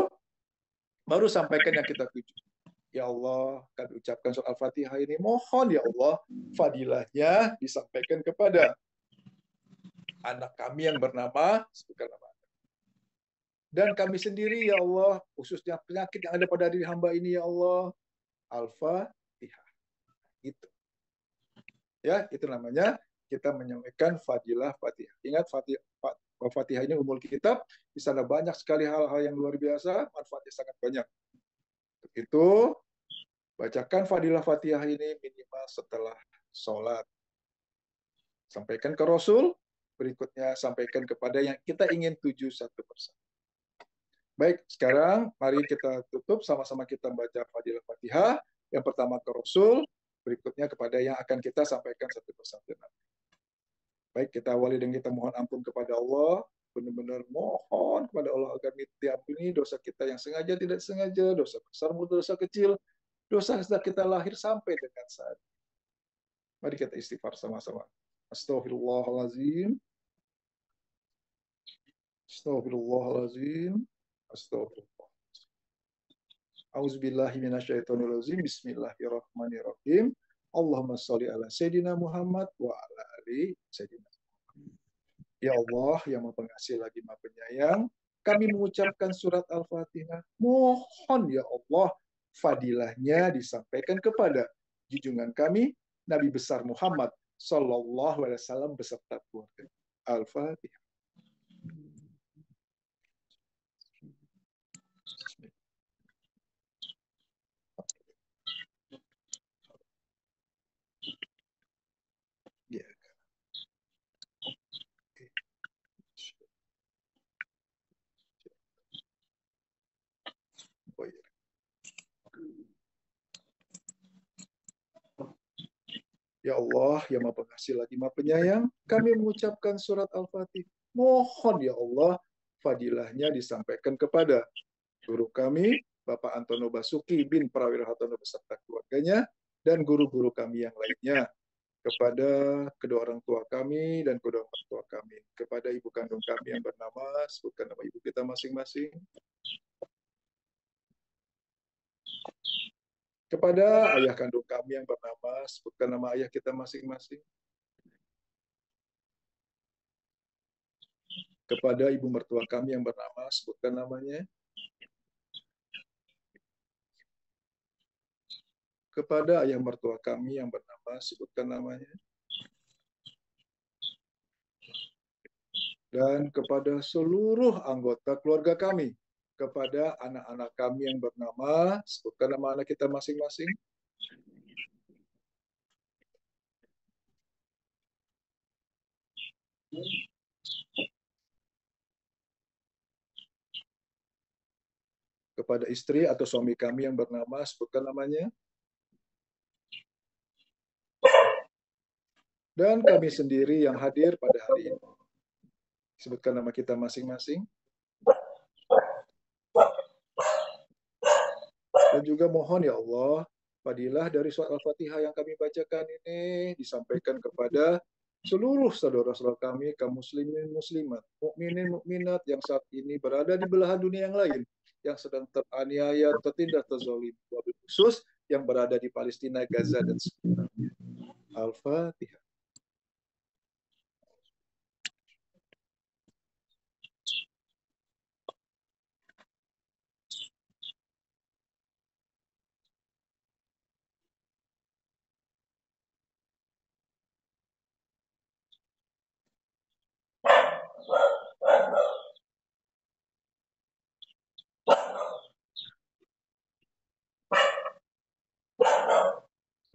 baru sampaikan yang kita tuju. Ya Allah, kami ucapkan surat Al-Fatihah ini, mohon ya Allah, fadilahnya disampaikan kepada anak kami yang bernama, sebutkan nama. Dan kami sendiri, ya Allah, khususnya penyakit yang ada pada diri hamba ini, ya Allah, Al-Fatihah. Itu. Ya, itu namanya kita menyampaikan fadilah Fatihah. Ingat, Fatihah ini umul kitab, di sana banyak sekali hal-hal yang luar biasa, manfaatnya sangat banyak. Itu, bacakan fadilah Fatihah ini minimal setelah sholat. Sampaikan ke Rasul, berikutnya sampaikan kepada yang kita ingin tuju satu persatu. Baik, sekarang mari kita tutup, sama-sama kita membaca fadilah Fatihah. Yang pertama ke Rasul, berikutnya kepada yang akan kita sampaikan satu persatu nanti. Baik, kita awali dengan kita mohon ampun kepada Allah, benar-benar mohon kepada Allah agar diampuni dosa kita yang sengaja tidak sengaja, dosa besar maupun dosa kecil, dosa sejak kita lahir sampai dengan saat ini. Mari kita istighfar sama-sama. Astaghfirullahalazim. Astaghfirullahalazim. Astaghfirullah. Auzubillahi minasyaitonirrajim. Bismillahirrahmanirrahim. Allahumma sholli ala Sayyidina Muhammad wa ala ali Sayyidina Muhammad. Ya Allah, yang Maha Pengasih lagi Maha Penyayang, kami mengucapkan surat Al-Fatihah. Mohon ya Allah, fadilahnya disampaikan kepada junjungan kami, Nabi besar Muhammad Sallallahu Alaihi Wasallam beserta keluarga. Al-Fatihah. Ya. Ya Allah, yang Maha Pengasih lagi Maha Penyayang, kami mengucapkan surat Al-Fatihah. Mohon ya Allah, fadilahnya disampaikan kepada guru kami, Bapak Antono Basuki bin Prawira Hartono beserta keluarganya, dan guru-guru kami yang lainnya, kepada kedua orang tua kami dan kedua orang tua kami, kepada ibu kandung kami yang bernama, sebutkan nama ibu kita masing-masing, kepada ayah kandung kami yang bernama, sebutkan nama ayah kita masing-masing, kepada ibu mertua kami yang bernama, sebutkan namanya, kepada ayah mertua kami yang bernama, sebutkan namanya, dan kepada seluruh anggota keluarga kami, kepada anak-anak kami yang bernama, sebutkan nama anak kita masing-masing, kepada istri atau suami kami yang bernama, sebutkan namanya, dan kami sendiri yang hadir pada hari ini. Sebutkan nama kita masing-masing. Dan juga mohon ya Allah, fadilah dari surat Al-Fatihah yang kami bacakan ini disampaikan kepada seluruh saudara-saudara kami, kaum muslimin muslimat, mukminin mukminat yang saat ini berada di belahan dunia yang lain, yang sedang teraniaya, tertindas, terzalim, wabil khusus yang berada di Palestina, Gaza, dan sekitarnya. Al-Fatihah.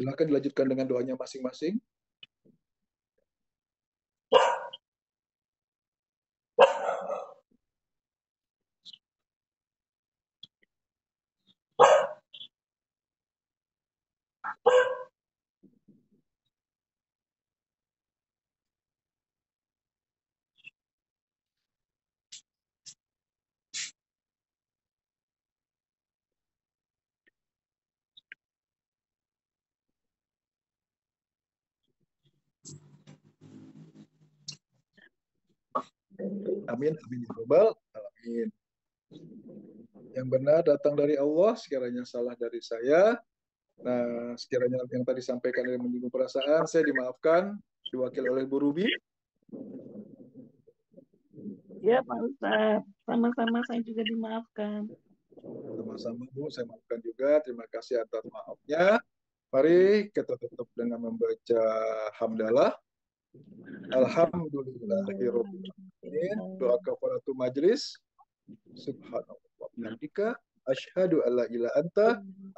Silakan dilanjutkan dengan doanya masing-masing. Amin, amin ya rabbal alamin. Yang benar datang dari Allah, sekiranya salah dari saya. Nah, sekiranya yang tadi sampaikan dari menyinggung perasaan, saya dimaafkan, diwakili oleh Bu Ruby. Ya Pak Ustadz, sama-sama saya juga dimaafkan. Sama-sama Bu, saya maafkan juga. Terima kasih atas maafnya. Mari kita tutup dengan membaca hamdalah. Alhamdulillahirabbil alamin. Doa kafaratul majlis. Subhanallah wa bihamdika asyhadu alla ilaha anta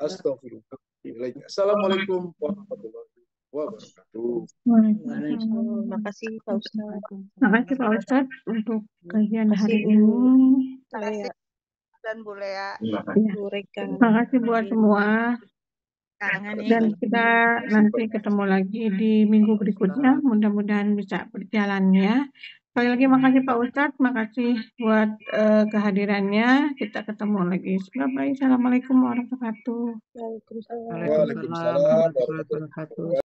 astaghfiruka wa atubu ilaik. Assalamualaikum warahmatullahi wabarakatuh. Terima kasih Pak Ustadz. Terima kasih Pak Ustadz untuk kajian hari ini. Terima kasih dan Bu Lea. Bu Reka. Terima kasih buat semua. Kangen Dan kita nanti ketemu lagi di minggu berikutnya. Mudah-mudahan bisa berjalan ya. Sekali lagi makasih Pak Ustadz, makasih buat kehadirannya. Kita ketemu lagi. Bye-bye. Assalamualaikum warahmatullahi wabarakatuh. Waalaikumsalam warahmatullahi wabarakatuh.